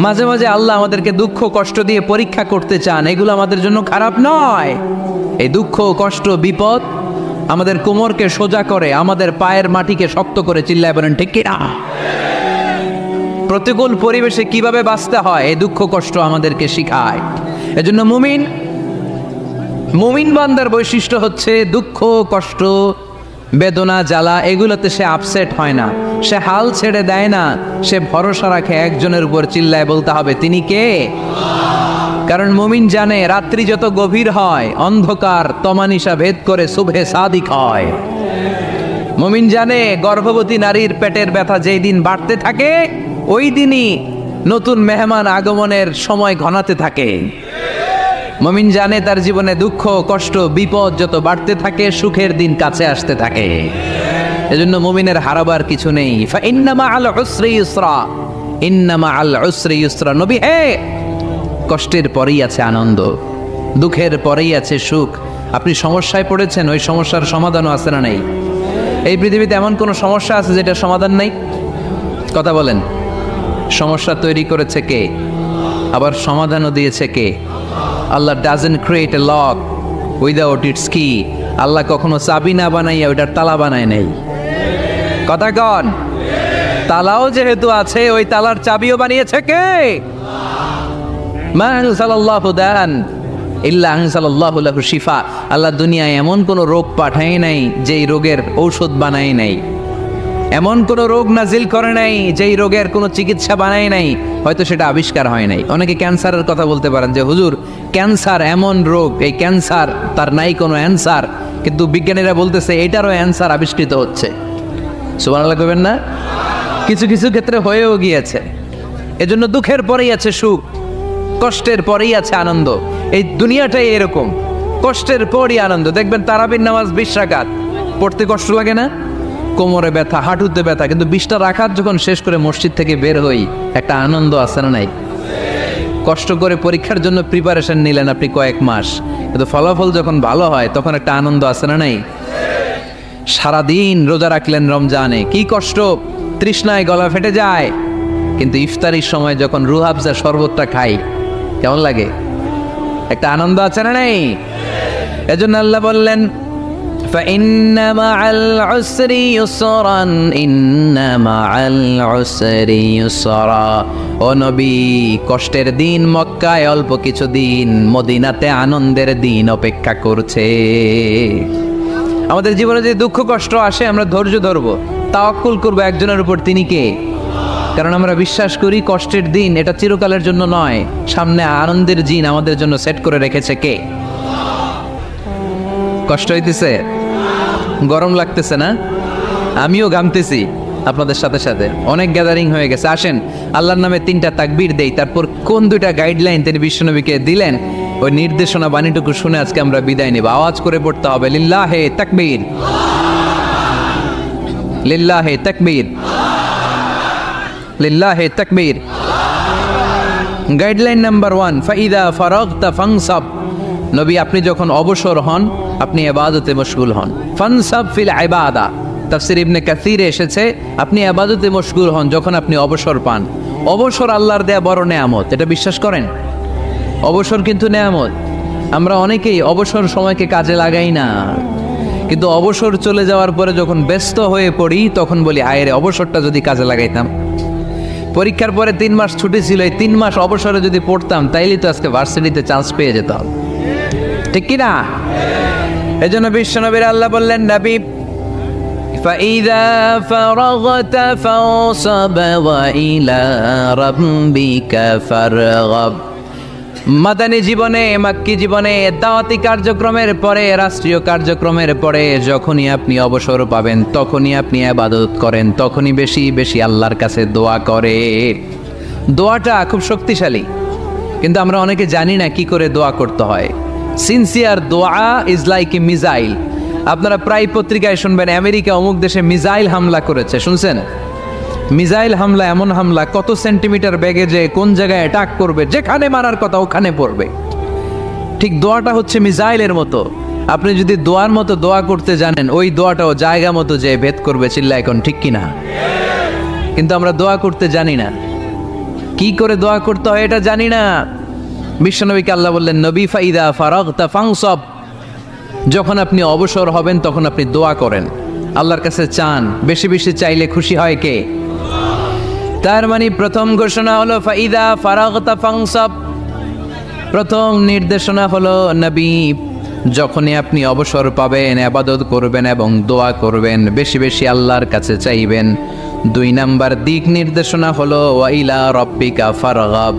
মাঝে মাঝে আল্লাহ আমাদেরকে দুঃখ কষ্ট দিয়ে পরীক্ষা করতে চান, এগুলো আমাদের জন্য খারাপ নয়। এই দুঃখ কষ্ট বিপদ আমাদের কোমরকে সোজা করে, আমাদের পায়ের মাটিকে শক্ত করে, চিল্লায় বলেন ঠিক কি না? প্রতিকূল পরিবেশে কিভাবে বাঁচতে হয় এই দুঃখ কষ্ট আমাদেরকে শিখায়। এজন্য মুমিন বান্দার বৈশিষ্ট্য হচ্ছে দুঃখ কষ্ট বেদনা জ্বালা এগুলোতে সে আপসেট হয় না, সে হাল ছেড়ে দেয় না, সে ভরসা রাখে একজনের উপর, চিল্লায় বলতে হবে তিনি কে? কারণ মুমিন জানে রাত্রি যত গভীর হয় অন্ধকার তমানিসা ভেদ করে সুবহে সাদিক হয়। মুমিন জানে গর্ভবতী নারীর পেটের ব্যথা যেই দিন বাড়তে থাকে ওই দিনই নতুন মেহমান আগমনের সময় ঘনাতে থাকে। মুমিন জানে তার জীবনে দুঃখ কষ্ট বিপদ যত বাড়তে থাকে সুখের দিন কাছে আসতে থাকে। এজন্য মুমিনের হারাবার কিছু নেই। ইন্না মাআল উসরি ইউসরা, ইন্না মাআল উসরি ইউসরা। নবী হে, কষ্টের পরেই আছে আনন্দ, দুঃখের পরেই আছে সুখ। আপনি সমস্যায় পড়েছেন, ওই সমস্যার সমাধানও আছে না নেই? এই পৃথিবীতে এমন কোনো সমস্যা আছে যেটার সমাধান নেই? কথা বলেন। সমস্যা তৈরি করেছে কে? আবার সমাধানও দিয়েছে কে? Allah doesn't create a lock without its key. Allah কখনো চাবি না বানাইয়া ওইটার তালা বানায় নেই। কথা কন। তালাও যেহেতু আছে ওই তালার চাবিও বানিয়েছে কে? মা আনজালাল্লাহু দান ইল্লা আনজালাল্লাহু লাহু শিফা। আল্লাহ দুনিয়ায় এমন কোন রোগ পাঠায় নাই যেই রোগের ঔষধ বানায় নাই, এমন কোন রোগ নাজিল করে নাই যেই রোগের কোনো চিকিৎসা বানায় নাই, হয়তো সেটা আবিষ্কার হয় নাই। অনেকে ক্যান্সারের কথা বলতে পারেন যে হুজুর ক্যান্সার এমন রোগ, এই ক্যান্সার তার নাই কোনো অ্যান্সার, কিন্তু বিজ্ঞানীরা বলতেছে এটারও অ্যান্সার আবিষ্কৃত হচ্ছে। সুবহানাল্লাহ কইবেন না? কিছু কিছু ক্ষেত্রে হয়েও গিয়েছে। এজন্য দুঃখের পরেই আছে সুখ, কষ্টের পরেই আছে আনন্দ। এই দুনিয়াটাই এরকম, কষ্টের পরই আনন্দ। দেখবেন তারাবির নামাজ 20 রাকাত পড়তে কষ্ট লাগে না? কোমরে ব্যথা, হাঁটুতে ব্যথা, কিন্তু 20টা রাকাত যখন শেষ করে মসজিদ থেকে বের হই একটা আনন্দ আছে না নাই? কষ্ট করে পরীক্ষার জন্য প্রিপারেশন নিলেন আপনি কয়েক মাস, কিন্তু ফলাফল যখন ভালো হয় তখন একটা আনন্দ আছে না নাই? সারাদিন রোজা রাখলেন রমজানে, কি কষ্ট, তৃষ্ণায় গলা ফেটে যায়, কিন্তু ইফতারির সময় যখন রুহ আফজা শরবতটা খাই কেমন লাগে? একটা আনন্দ আছে না নাই? এজন্য আল্লাহ বললেন فإن مع العسر يسرا إن مع العسر يسرا। ও নবী, কষ্টের দিন মক্কায় অল্প কিছু দিন, মদিনাতে আনন্দের দিন অপেক্ষা করছে। আমাদের জীবনে যে দুঃখ কষ্ট আসে আমরা ধৈর্য ধরবো, তাওয়াক্কুল করবো একজনের উপর, তিনি কে? কারণ আমরা বিশ্বাস করি কষ্টের দিন এটা চিরকালের জন্য নয়, সামনে আনন্দের দিন আমাদের জন্য সেট করে রেখেছে কে? কষ্ট হইতেছে, গরম লাগতেছে না? আমিও ঘামতেছি আপনাদের সাথে সাথে। অনেক গ্যাদারিং হয়ে গেছে, আসেন আল্লাহর নামে 3টা তাকবীর দেই, তারপর কোন 2টা গাইডলাইন তিনি বিশ্বনবীকে দিলেন ওই নির্দেশনা বাণীটুকু শুনে আজকে আমরা বিদায় নেব। আওয়াজ করে পড়তে হবে লিল্লাহে তাকবীর, লিল্লাহে তাকবীর, লিল্লাহে তাকবীর। গাইডলাইন নাম্বার 1, ফাইদা ফারাগতা ফানসাব। নবী আপনি যখন অবসর হন আপনি ইবাদতে মশগুল হন। ফানসাব ফিল ইবাদা, তাফসীর ইবনে কাসিরে এসেছে আপনি ইবাদতে মশগুল হন যখন আপনি অবসর পান। অবসর আল্লাহর দেয়া বড় নেয়ামত, এটা বিশ্বাস করেন? অবসর কিন্তু নেয়ামত। আমরা অনেকেই অবসর সময়কে কাজে লাগাই না, কিন্তু অবসর চলে যাওয়ার পরে যখন ব্যস্ত হয়ে পড়ি তখন বলি হায় রে, অবসরটা যদি কাজে লাগাইতাম। পরীক্ষার পরে 3 মাস ছুটি ছিল, এই 3 মাস অবসরে যদি পড়তাম তাইলে তো আজকে ভার্সিটিতে চান্স পেয়ে যেতাম, ঠিক কি না? এজন্য বিশ্বনবীর আল্লাহ বললেন নবী ফাইদা ফারাগতা ফানসাব ওয়া ইলা রাব্বিকা ফারগাব। মাদানী জীবনে, মাক্কি জীবনে, দাওয়াতি কার্যক্রমের পরে, রাষ্ট্রীয় কার্যক্রমের পরে যখনই আপনি অবসর পাবেন তখনই আপনি ইবাদত করেন, তখনই বেশি বেশি আল্লাহর কাছে দোয়া করে। দোয়াটা খুব শক্তিশালী, কিন্তু আমরা অনেকে জানি না কি করে দোয়া করতে হয়। সিনসিয়ার দোয়া ইজ লাইক এ মিসাইল। আপনারা প্রায় পত্রিকায় শুনবেন আমেরিকা অমুক দেশে মিসাইল হামলা করেছে, শুনছেন? মিসাইল হামলা এমন হামলা কত সেন্টিমিটার বেগে যে কোন জায়গায় অ্যাটাক করবে, যেখানে মারার কথা ওখানে পড়বে। ঠিক দোয়াটা হচ্ছে মিসাইলের মতো। আপনি যদি দোয়ার মতো দোয়া করতে জানেন ওই দোয়াটাও জায়গা মতো যে ভেদ করবে, চিল্লা এখন ঠিক কিনা? কিন্তু আমরা দোয়া করতে জানি না। কি করে দোয়া করতে হয় এটা জানি না। বিশ্বনবীকে আল্লাহ বললেন, নবী ফাইদা ফারাগতা ফানসব, যখন আপনি অবসর হবেন তখন আপনি দোয়া করেন, আল্লাহর কাছে চান। বেশি বেশি চাইলে খুশি হয় কে? তার মানে প্রথম ঘোষণা হলো ফাইদা ফারাগতা ফানসব, প্রথম নির্দেশনা হলো নবী যখনই আপনি অবসর পাবেন ইবাদত করবেন এবং দোয়া করবেন, বেশি বেশি আল্লাহর কাছে চাইবেন। 2 নাম্বার দিক নির্দেশনা হলো ওয়াইলা রব্বিকা ফারগাব,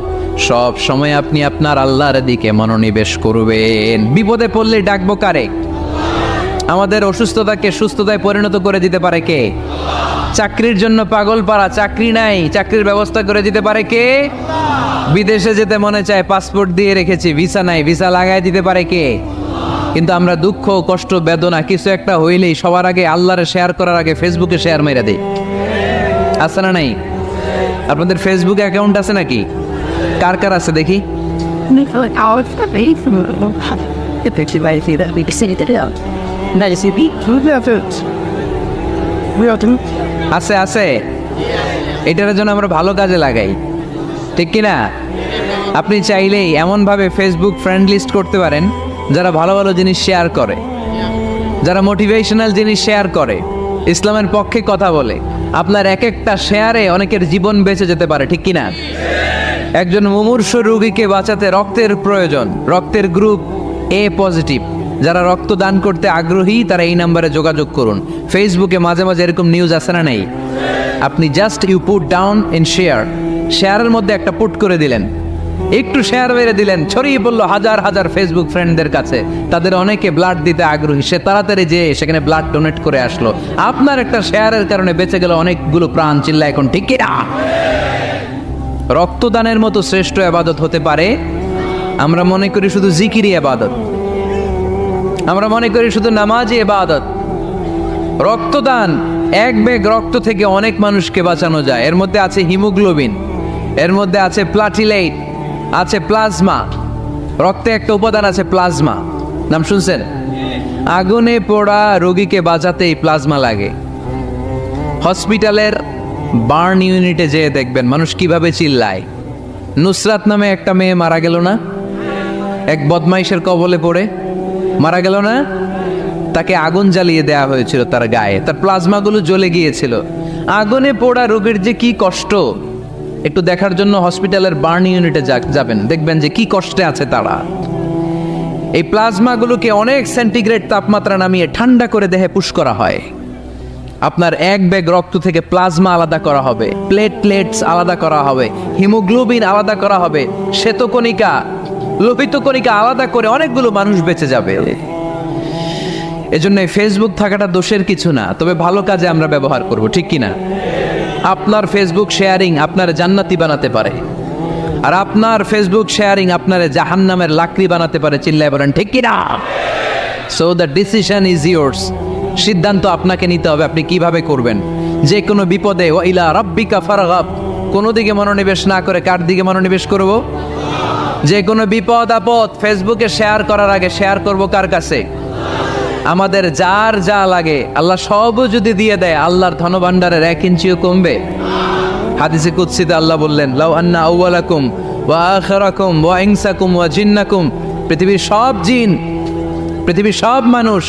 সব সময় আপনি আপনার আল্লাহর দিকে মনোনিবেশ করবেন। বিপদে পড়লে ডাকবো কারে? আমাদের অসুস্থতাকে সুস্থতায় পরিণত করে দিতে পারে কে? চাকরির জন্য পাগল পারা, চাকরি নাই, চাকরির ব্যবস্থা করে দিতে পারে কে? বিদেশে যেতে মনে চায়, পাসপোর্ট দিয়ে রেখেছি, ভিসা নাই, ভিসা লাগাই দিতে পারে কে? কিন্তু আমরা দুঃখ কষ্ট বেদনা কিছু একটা হইলেই সবার আগে আল্লাহরে শেয়ার করার আগে ফেসবুকে শেয়ার মেরে দেই। আছে না নাই? আপনাদের ফেসবুক অ্যাকাউন্ট আছে নাকি? কার কার আছে দেখি? আছে আছে, এটার জন্য আমরা ভালো কাজে লাগাই, ঠিক কিনা? আপনি চাইলেই এমনভাবে ফেসবুক ফ্রেন্ড লিস্ট করতে পারেন যারা ভালো ভালো জিনিস শেয়ার করে, যারা মোটিভেশনাল জিনিস শেয়ার করে, ইসলামের পক্ষে কথা বলে। আপনার এক একটা শেয়ারে অনেকের জীবন বেঁচে যেতে পারে, ঠিক কিনা? একজন মুমূর্ষ রোগীকে বাঁচাতে রক্তের প্রয়োজন, রক্তের গ্রুপ এ পজিটিভ, যারা রক্ত দান করতে আগ্রহী তারা এই নাম্বারে যোগাযোগ করুন। ফেসবুকে মাঝে মাঝে এরকম নিউজ আসে না নাই? আপনি just you put down in share, শেয়ারের মধ্যে একটা পুট করে দিলেন, একটু শেয়ার মেরে দিলেন, ছড়িয়ে পড়লো হাজার হাজার ফেসবুক ফ্রেন্ডদের কাছে। তাদের অনেকে ব্লাড দিতে আগ্রহী, সে তাড়াতাড়ি যেয়ে সেখানে ব্লাড ডোনেট করে আসলো। আপনার একটা শেয়ারের কারণে বেঁচে গেল অনেকগুলো প্রাণ। চিল্লা এখন ঠিক কিনা? রক্তদানের মতো শ্রেষ্ঠ ইবাদত হতে পারে? আমরা মনে করি শুধু জিকিরি ইবাদত, আমরা মনে করি শুধু নামাজি ইবাদত। রক্তদান, এক ব্যাগ রক্ত থেকে অনেক মানুষকে বাঁচানো যায়। এর মধ্যে আছে হিমোগ্লোবিন, এর মধ্যে আছে প্লাটিলেট, আছে প্লাজমা। রক্তে একটা উপাদান আছে প্লাজমা, নাম শুনছেন? আগুনে পোড়া রোগীকে বাঁচাতে এই প্লাজমা লাগে। হসপিটালের বার্ন ইউনিটে যেয়ে দেখবেন মানুষ কিভাবে চিল্লায়। নুসরাত নামে একটা মেয়ে মারা গেল না, এক বদমাইশের কবলে পড়ে মারা গেল না? তাকে আগুন জ্বালিয়ে দেয়া হয়েছিল তার গায়ে, তার প্লাজমাগুলো জ্বলে গিয়েছিল। আগুনে পোড়া রোগীর যে কি কষ্ট, একটু দেখার জন্য হসপিটালের বার্ন ইউনিটে যাবেন, দেখবেন যে কি কষ্টে আছে তারা। এই প্লাজমাগুলোকে অনেক সেন্টিগ্রেড তাপমাত্রা নামিয়ে ঠান্ডা করে দেহে পুশ করা হয়। আপনার এক ব্যাগ রক্ত থেকে প্লাজমা আলাদা করা হবে, প্লেটলেটস আলাদা করা হবে, হিমোগ্লোবিন আলাদা করা হবে, শ্বেতকণিকা, লোহিত কণিকা আলাদা করে অনেকগুলো মানুষ বেঁচে যাবে। এজন্য ফেসবুক থাকাটা দোষের কিছু না, তবে ভালো কাজে আমরা ব্যবহার করব, ঠিক কিনা? আপনার ফেসবুক শেয়ারিং আপনার জান্নাতি বানাতে পারে, আর আপনার ফেসবুক শেয়ারিং আপনার জাহান্নামের লাকড়ি বানাতে পারে। চিল্লায় বলেন ঠিক কিনা? So the decision is yours, সিদ্ধান্ত আপনাকে নিতে হবে আপনি কিভাবে করবেন। যে কোনো বিপদে ওয়াইলা রাব্বিকা ফারগাব, কোনো দিকে মনোনিবেশ না করে কার দিকে মনোনিবেশ করব? যে কোনো বিপদ আপদ ফেসবুকে শেয়ার করার আগে শেয়ার করব কার কাছে? আমাদের যার যা লাগে আল্লাহ সবও যদি দিয়ে দেয়, আল্লাহর ধনভাণ্ডারের 1 ইঞ্চিও কমবে? হাদিসে কুদসিতে আল্লাহ বললেন, লাউ আন্না আউওয়ালাকুম ওয়া আখিরাকুম ওয়া ইনসাকুম ওয়া জিন্নাকুম, পৃথিবীর সব জিন, পৃথিবীর সব মানুষ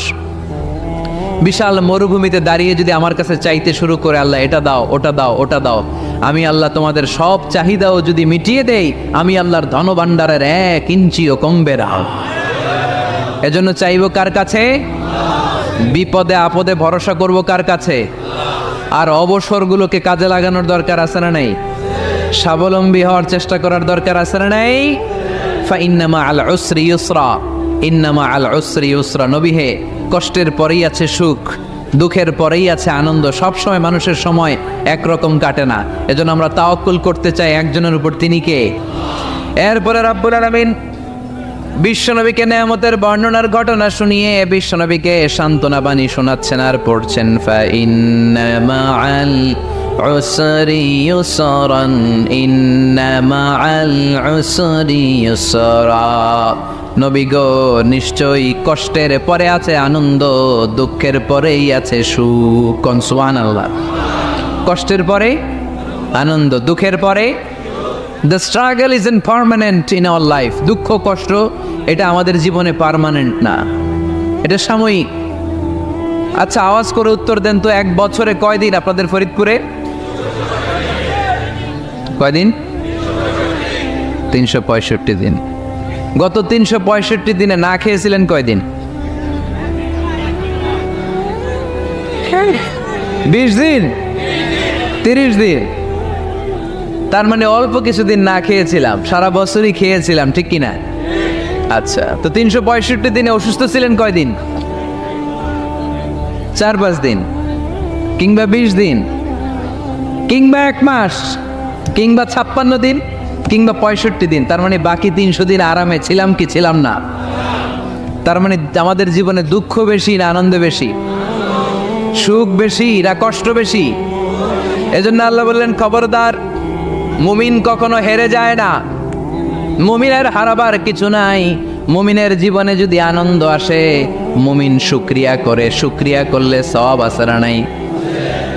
বিশাল মরুভূমিতে দাঁড়িয়ে যদি আমার কাছে চাইতে শুরু করে, আল্লাহ এটা দাও, ওটা দাও, ওটা দাও, আমি আল্লাহ তোমাদের সব চাহিদাও যদি মিটিয়ে দেই, আমি আল্লাহর ধনভাণ্ডারের 1 ইঞ্চিও কমবে না। এজন্য চাইবো কার কাছে? বিপদে আপদে ভরসা করব কার কাছে? আর অবসরগুলোকে কাজে লাগানোর দরকার আছে না নাই? স্বাবলম্বী হওয়ার চেষ্টা করার দরকার আছে না নাই? ফাইন্না মাআল উসরি ইউসরা, ইন্না মাআল উসরি ইউসরা। নবী হে, কষ্টের পরেই আছে সুখ, দুঃখের পরেই আছে আনন্দ। সব সময় মানুষের সময় একরকম কাটে না। এজন্য আমরা তাওয়াক্কুল করতে চাই একজনের উপর, তিনি কে? এরপরে রাব্বুল আলামিন বিশ্বনবীকে নেয়ামতের বর্ণনার ঘটনা শুনিয়ে বিশ্বনবীকে সান্ত্বনা বাণী শোনাচ্ছেন আর পড়ছেন, ফাইন্না মাআল উসরি ইউসরান, ইন্না মাআল উসরি ইউসরা। নবী গো, নিশ্চয়ই কষ্টের পরে আছে আনন্দ, দুঃখের পরেই আছে সুখ। কোন? সুবহানাল্লাহ। কষ্টের পরে আনন্দ, দুঃখের পরে the struggle is permanent in our life. দুঃখ কষ্ট এটা আমাদের জীবনে পার্মানেন্ট না, এটা সাময়িক। আচ্ছা, আওয়াজ করে উত্তর দেন তো, এক বছরে কয়দিন আপনাদের ফরিদপুরে? কয়দিন? 365 দিন। গত 365 দিনে না খেয়েছিলেন কয়দিন? 20 দিন, 30 দিন। তার মানে অল্প কিছুদিন না খেয়েছিলাম, সারা বছরই খেয়েছিলাম, ঠিক কিনা? আচ্ছা, তো 365 দিনে অসুস্থ ছিলেন কয়দিন? 4-5 দিন, কিংবা 20 দিন, কিংবা 1 মাস, কিংবা 56 দিন, কিংবা 65 দিন। তার মানে বাকি 300 দিন আরামে ছিলাম কি ছিলাম না? তার মানে আমাদের জীবনে দুঃখ বেশি না আনন্দ বেশি? সুখ বেশি না কষ্ট বেশি? এজন্য আল্লাহ বললেন, খবরদার, মুমিন কখনো হেরে যায় না, মুমিনের হারাবার কিছু নাই। মুমিনের জীবনে যদি আনন্দ আসে, মুমিন শুকরিয়া করে, শুকরিয়া করলে সওয়াব আছে না নাই?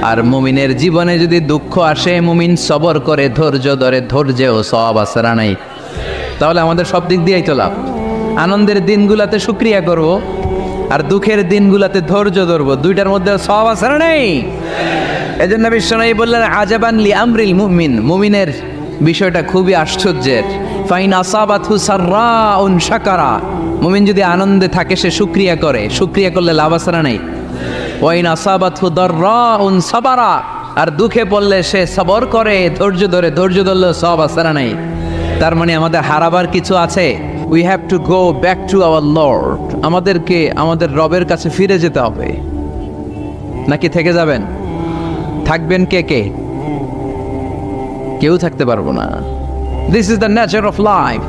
আর মুমিনের জীবনে যদি দুঃখ আসে, মুমিন সবর করে, ধৈর্য ধরে, ধৈর্যেও সওয়াব আছে না নাই? তাহলে আমাদের সব দিক দিয়েই তো লাভ। আনন্দের দিনগুলাতে শুকরিয়া করব, আর দুঃখের দিনগুলাতে ধৈর্য ধরবো, দুইটার মধ্যে সওয়াব আছে না নাই? এজন্য বিশ্বনবী বললেন, আজাবান লি আমরিল মুমিন, মুমিনের বিষয়টা খুবই আশ্চর্যের। ফাইন আসাবাতহু সাররাউন শাকারা, মুমিন যদি আনন্দে থাকে সে শুকরিয়া করে, শুকরিয়া করলে লাভ আছে না নাই? ওয়াইন আসাবাতহু দাররাউন সাবারা, আর দুঃখে পড়লে সে সবর করে, ধৈর্য ধরে, ধৈর্য ধরলে সওয়াব আছে না নাই? তার মানে আমাদের হারাবার কিছু আছে। We have to go back to our Lord. আমাদেরকে আমাদের রবের কাছে ফিরে যেতে হবে। নাকি থেকে যাবেন? থাকবেন কে কে? কেউ থাকতে পারবো না। This is the nature of life.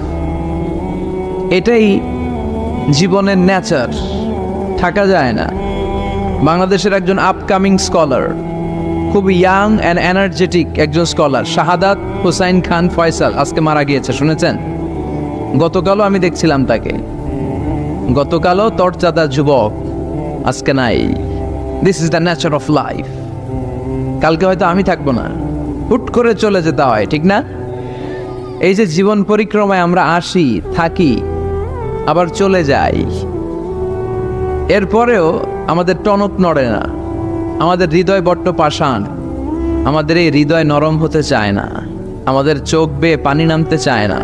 এটাই জীবনের নেচার, থাকা যায় না। বাংলাদেশের একজন আপকামিং স্কলার, খুব ইয়াং অ্যান্ড এনার্জেটিক একজন স্কলার, শাহাদাত হুসাইন খান ফয়সাল, আজকে মারা গিয়েছে, শুনেছেন? গতকালও আমি দেখছিলাম তাকে, গতকালও তরচাদা যুবক, আজকে নাই। This is the nature of life. কালকে হয়তো আমি থাকবো না, হুট করে চলে যেতে হয়, ঠিক না? এই যে জীবন পরিক্রমায় আমরা আসি, থাকি, আবার চলে যাই, এরপরেও আমাদের টনক নড়ে না, আমাদের হৃদয় বড্ড পাষাণ, আমাদের এই হৃদয় নরম হতে চায় না, আমাদের চোখ বেয়ে পানি নামতে চায় না।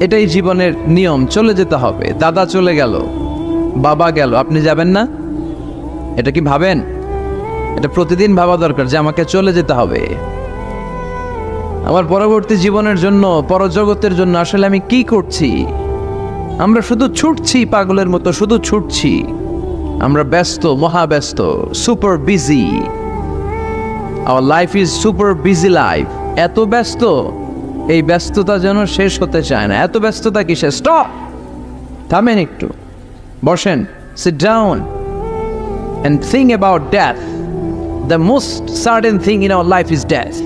এটাই জীবনের নিয়ম, চলে যেতে হবে। দাদা চলে গেল, বাবা গেল, আপনি যাবেন না? এটা কি ভাবেন? এটা প্রতিদিন ভাবা দরকার যে আমাকে চলে যেতে হবে। আমার পরবর্তী জীবনের জন্য, পরজগতের জন্য আসলে আমি কি করছি? আমরা শুধু ছুটছি, পাগলের মতো শুধু ছুটছি। আমরা ব্যস্ত, মহাব্যস্ত, super busy. Our life is super busy life. এত ব্যস্ত, এই ব্যস্ততা যেন শেষ হতে চায় না। এত ব্যস্ততা কিসে? স্টপ, থামেন একটু, বসেন, sit down and think about death. The most certain thing in our life is death,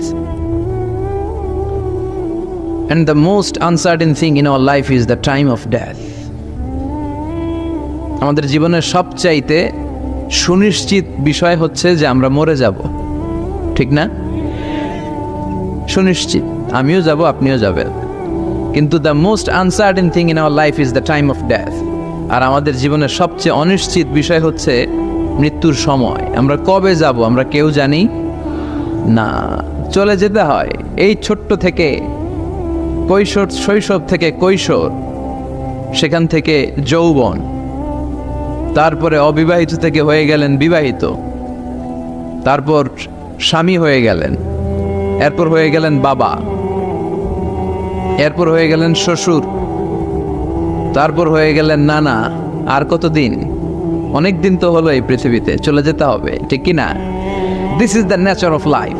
and the most uncertain thing in our life is the time of death. আমাদের জীবনের সবচাইতে সুনিশ্চিত বিষয় হচ্ছে যে আমরা মরে যাব, ঠিক না? সুনিশ্চিত, আমিও যাব, আপনিও যাবেন। কিন্তু the most uncertain thing in our life is the time of death. আর আমাদের জীবনের সবচেয়ে অনিশ্চিত বিষয় হচ্ছে মৃত্যুর সময়। আমরা কবে যাব আমরা কেউ জানি না। চলে যেতে হয় এই ছোট্ট থেকে, কৈশোর, শৈশব থেকে কৈশোর, সেখান থেকে যৌবন, তারপরে অবিবাহিত থেকে হয়ে গেলেন বিবাহিত, তারপর স্বামী হয়ে গেলেন, এরপর হয়ে গেলেন বাবা, এরপর হয়ে গেলেন শ্বশুর, তারপর হয়ে গেলেন নানা। আর কতদিন? অনেক দিন তো হলো এই পৃথিবীতে, চলে যেতে হবে, ঠিক কি না? This is the nature of life.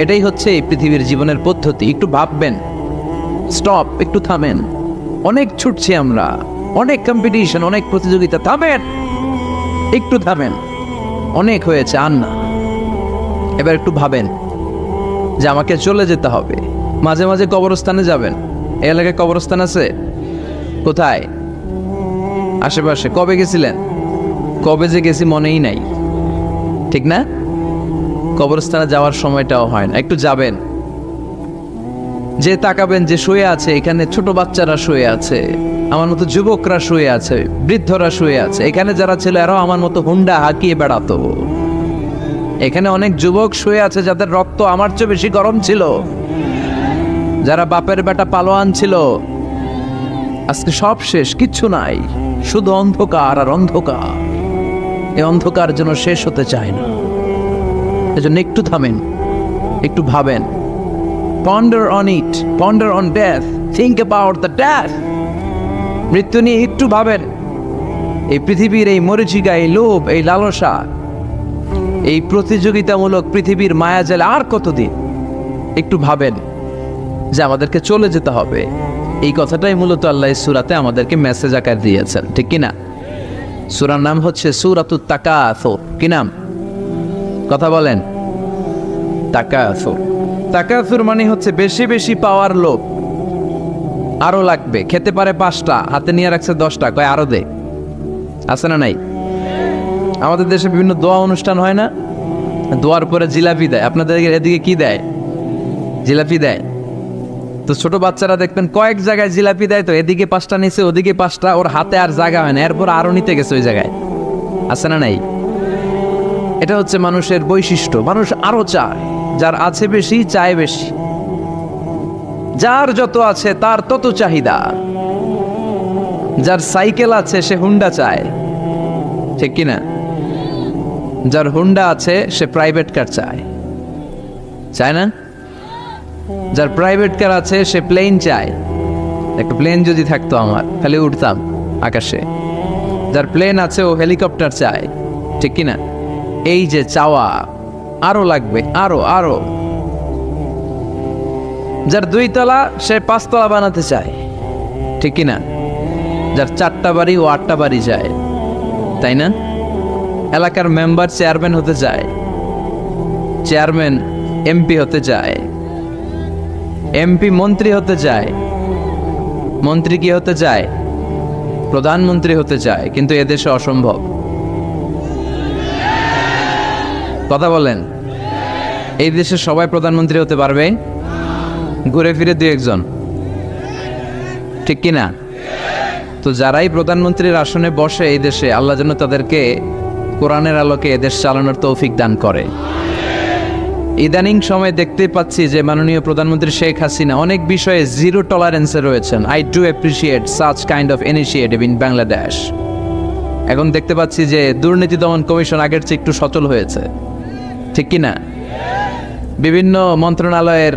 এটাই হচ্ছে এই পৃথিবীর জীবনের পদ্ধতি। একটু ভাববেন, স্টপ, একটু থামেন। অনেক ছুটছি আমরা, অনেক কম্পিটিশন, অনেক প্রতিযোগিতা, থামেন, একটু থামেন, অনেক হয়েছে, আর না। এবার একটু ভাবেন যে আমাকে চলে যেতে হবে। মাঝে মাঝে কবরস্থানে যাবেন। এই এলাকায় কবরস্থান আছে? কোথায়? আশেপাশে। কবে গেছিলেন? কবে যে গেছি মনেই নাই, ঠিক না? কবরস্থানে যাওয়ার সময়টাও হয় না। একটু যাবেন, যে তাকাবেন যে শুয়ে আছে, এখানে ছোট বাচ্চারা শুয়ে আছে, আমার মতো যুবকরা শুয়ে আছে, বৃদ্ধরা শুয়ে আছে। এখানে যারা ছিল এরাও আমার মতো হুন্ডা হাঁকিয়ে বেড়াতো। এখানে অনেক যুবক শুয়ে আছে যাদের রক্ত আমার চেয়ে বেশি গরম ছিল, যারা বাপের বেটা পালোয়ান ছিল। আজকে সব শেষ, কিচ্ছু নাই, শুধু অন্ধকার আর অন্ধকার। এই অন্ধকার যেন শেষ হতে চায় না। এজন্য একটু থামেন, একটু ভাবেন। Ponder on it, ponder on death, think about the death. মৃত্যু নিয়ে একটু ভাবেন। এই পৃথিবীর এই মরীচিকা, এই লোভ, এই লালসা, এই প্রতিযোগিতামূলক পৃথিবীর মায়াজালে আর কতদিন? একটু ভাবেন যে আমাদেরকে চলে যেতে হবে। এই কথাটাই মূলত আল্লাহ সূরাতে আমাদেরকে মেসেজ আকার দিয়েছেন, ঠিক কিনা? সূরার নাম হচ্ছে সূরাতুত তাকাসুর। কি নাম? কথা বলেন। তাকাসুর। তাকাসুর মানে হচ্ছে বেশি বেশি পাওয়ার লোভ। আরো লাগবে, খেতে পারে 5টা, হাতে নিয়ে রাখছে 10টা, কয় আরো দে। আছে না নাই? আমাদের দেশে বিভিন্ন দোয়া অনুষ্ঠান হয় না? দোয়ার পরে জিলাপি দেয়। আপনাদের এদিকে কি দেয়? জিলাপি দেয়। তো ছোট বাচ্চারা দেখবেন কয়েক জায়গায় জিলাপি দেয়, তো এদিকে 5টা নিচে, ওদিকে 5টা, ওর হাতে আর জায়গা হয় না, এরপর আরো নিতে গেছে ওই জায়গায়। আছে না নাই? এটা হচ্ছে মানুষের বৈশিষ্ট্য। মানুষ আরো চায়, যার আছে বেশি চায় বেশি। যার যত আছে তার তত চাহিদা। যার সাইকেল আছে সে হুন্ডা চায়, ঠিক কিনা? যার হুন্ডা আছে সে প্রাইভেট কার চায়, চায় না? যার প্রাইভেট কার আছে সে প্লেন চায়। একটা প্লেন যদি থাকতো আমার, খালি উঠতাম আকাশে। যার প্লেন আছে ও হেলিকপ্টার চায়, ঠিক কিনা? এই যে চাওয়া, আরো লাগবে, আরো আরো। যার 2 তলা সে 5 তলা বানাতে চায়, ঠিক কিনা? যার 4টা বাড়ি ও 8টা বাড়ি চায়, তাই না? এলাকার মেম্বার চেয়ারম্যান হতে চায়, চেয়ারম্যান এমপি হতে চায়, এমপি মন্ত্রী হতে চায়, মন্ত্রী কি হতে চায়? প্রধানমন্ত্রী হতে চায়। কিন্তু এদেশে অসম্ভব। কথা বলেন। এই দেশে সবাই প্রধানমন্ত্রী হতে পারবে? ঘুরে ফিরে 2-1 জন, ঠিক কিনা? তো যারাই প্রধানমন্ত্রীর আসনে বসে এই দেশে, আল্লাহ যেন তাদেরকে কোরআনের আলোকে এদেশ চালানোর তৌফিক দান করে। ইদানিং সময় দেখতে পাচ্ছি যে মাননীয় প্রধানমন্ত্রী শেখ হাসিনা অনেক বিষয়ে জিরো টলারেন্সে রয়েছেন। I do appreciate such kind of initiative in Bangladesh. এখন দেখতে পাচ্ছি যে দুর্নীতি দমন কমিশন আগের চেয়ে একটু সচল হয়েছে, ঠিক কিনা? বিভিন্ন মন্ত্রণালয়ের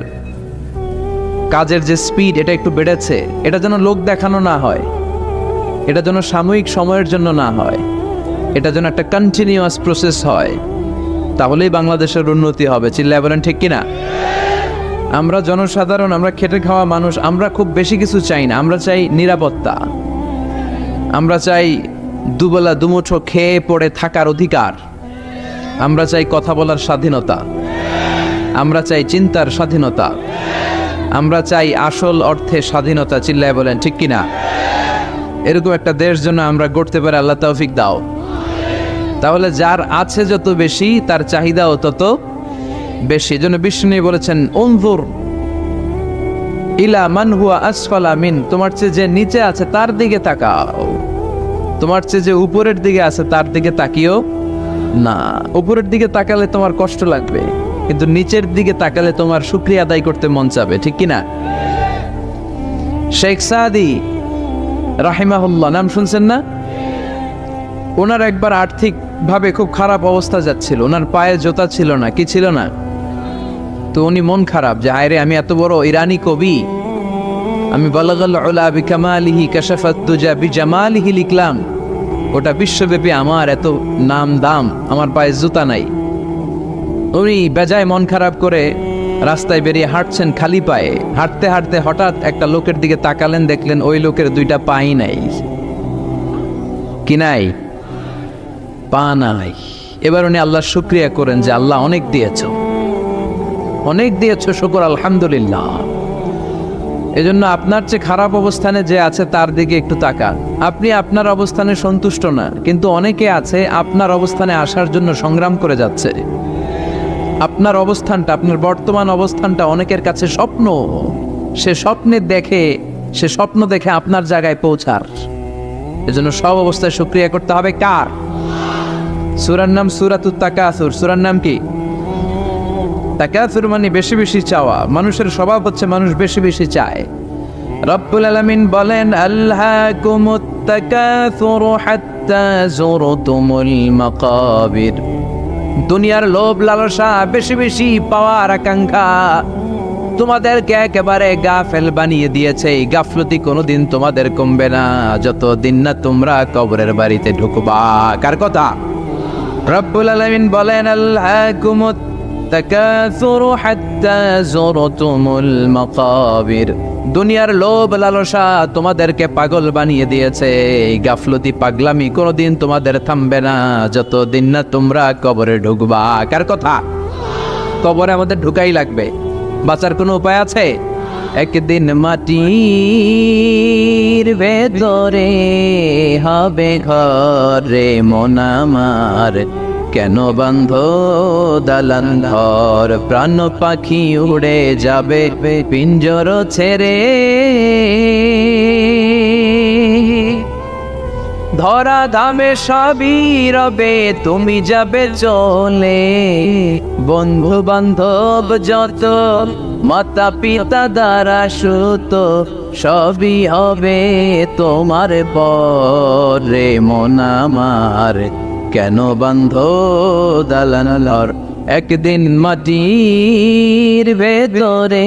কাজের যে স্পিড, এটা একটু বেড়েছে। এটা যেন লোক দেখানো না হয়, এটা যেন সাময়িক সময়ের জন্য না হয়, এটা যেন একটা কন্টিনিউয়াস প্রসেস হয়। তাহলেই বাংলাদেশের উন্নতি হবে। চিল্লায় বলেন, ঠিক কিনা? আমরা জনসাধারণ, আমরা খেটে খাওয়া মানুষ, আমরা খুব বেশি কিছু চাই না। আমরা চাই নিরাপত্তা, আমরা চাই দুবেলা দুমুঠো খেয়ে পড়ে থাকার অধিকার, আমরা চাই কথা বলার স্বাধীনতা, আমরা চাই চিন্তার স্বাধীনতা, আমরা চাই আসল অর্থে স্বাধীনতা। চিল্লায় বলেন, ঠিক কিনা? এরকম একটা দেশ জন্য আমরা গড়তে পারি, আল্লাহ তৌফিক দাও। তাহলে যার আছে যত বেশি, তার চাহিদাও তত বেশি। এজন্য বিষ্ণু বলেছেন, উনজুর ইলা মান হুয়া আসফালা মিন, তোমার চেয়ে যে নিচে আছে তার দিকে তাকাও, তোমার চেয়ে যে উপরের দিকে আছে তার দিকে তাকিও না। উপরের দিকে তাকালে তোমার কষ্ট লাগবে, কিন্তু নিচের দিকে তাকালে তোমার শুকরিয়া আদায় করতে মন চাবে, ঠিক কিনা? শেখ সাদি রাহিমাহুল্লাহ, নাম শুনছেন না? ওনার একবার আর্থিক ভাবে খুব খারাপ অবস্থা যাচ্ছিল, ওনার পায়ে জোতা ছিল না, কি ছিল না? তো উনি মন খারাপ যে হায়রে, আমি এত বড় ইরানি কবি, আমি বালাগাল উলা বিকামালিহি কাশাফাত দুজা বিজামালিহি লিখলাম, ওটা বিশ্বব্যাপী আমার এত নাম দাম, আমার পায়ে জুতা নাই। উনি বেজায় মন খারাপ করে রাস্তায় বেরিয়ে হাঁটছেন খালি পায়ে। হাঁটতে হাঁটতে হঠাৎ একটা লোকের দিকে তাকালেন, দেখলেন ওই লোকের 2টা পাই নাই। কি নাই? পা নাই। এবার উনি আল্লাহর শুকরিয়া করেন যে আল্লাহ অনেক দিয়েছ, অনেক দিয়েছ, শুকর আলহামদুলিল্লাহ। এজন্য আপনার চেয়ে খারাপ অবস্থানে যে আছে তার দিকে একটু তাকান। আপনি আপনার অবস্থানে সন্তুষ্ট না, কিন্তু অনেকে আছে আপনার অবস্থানে আসার জন্য সংগ্রাম করে যাচ্ছে। আপনার অবস্থানটা, আপনার বর্তমান অবস্থানটা অনেকের কাছে স্বপ্ন, সে স্বপ্ন দেখে আপনার জায়গায় পৌঁছার। এজন্য সব অবস্থায় শুকরিয়া করতে হবে কার? সূরার নাম সূরাতুত তাকাসুর। সূরার নাম কি? তাকাসুর মানে বেশি বেশি চাওয়া। মানুষের স্বভাব হচ্ছে মানুষ বেশি বেশি চায়। রব্বুল আলামিন বলেন, আলহাকুমুত তাকাসুর হাত্তা যুরতুমুল মাকাবির। দুনিয়ার লোভ লালসা, বেশি বেশি পাওয়ার আকাঙ্ক্ষা তোমাদেরকে একেবারে গাফেল বানিয়ে দিয়েছে। এই গাফলতি কোনোদিন তোমাদের কমবে না যতদিন না তোমরা কবরের বাড়িতে ঢুকবা। কার কথা? রব্বুল আলামিন বলেন, আলহাকুমুত তাকাসুর হাত্তা যুরতুমুল মাকাবির। দুনিয়ার লোভ লালসা তোমাদেরকে পাগল বানিয়ে দিয়েছে। এই গাফলতি পাগলামি কোনোদিন তোমাদের থামবে না যতদিন না তোমরা কবরে ঢুকবা। কার কথা? কবরে আমাদের ঢুকাই লাগবে, বাঁচার কোনো উপায় আছে? একদিন মাটির ভেতরে হবে ঘরে মন আমার, কেন বান্ধ দালান ঘর? প্রাণ পাখি উড়ে যাবে পিঞ্জর ছেড়ে, ধরা ধামে সবই রবে তুমি যাবে চলে। বন্ধু বান্ধব যত, মাতা পিতা দ্বারা সুত, সবই হবে তোমার পরে মন আমার, কেন বান্ধ দালান ঘর? একদিন মাটির ভেতরে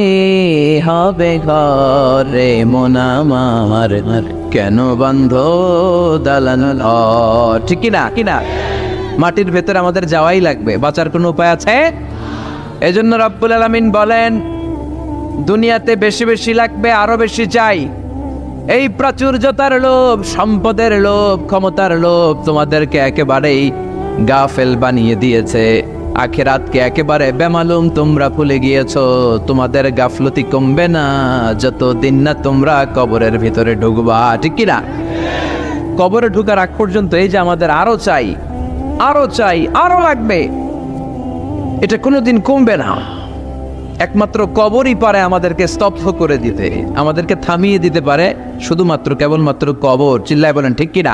হবে ঘরে মন আমার, কেন বান্ধ দালান ঘর? ঠিক কিনা? কিনা? মাটির ভেতরে আমাদের যাওয়াই লাগবে, বাঁচার কোনো উপায় আছে? এজন্য রব্বুল আলামিন বলেন, দুনিয়াতে বেশি বেশি লাগবে, আরো বেশি চাই। এই প্রাচুর্যতার লোভ, সম্পদের লোভ, ক্ষমতার লোভ তোমাদেরকে একেবারেই গাফেল বানিয়ে দিয়েছে। আখিরাতকে একেবারে বেমালুম তোমরা ভুলে গিয়েছো। তোমাদের গাফলতি কমবে না যতদিন না তোমরা কবরের ভিতরে ঢুকবা। ঠিক কিনা? কবরে ঢুকার আগ পর্যন্ত এই যে আমাদের আরো চাই, আরো চাই, আরো লাগবে, এটা কোনোদিন কমবে না। একমাত্র কবরই পারে আমাদেরকে স্তব্ধ করে দিতে, আমাদেরকে থামিয়ে দিতে পারে শুধুমাত্র কেবলমাত্র কবর। চিল্লায় বলেন ঠিক কিনা?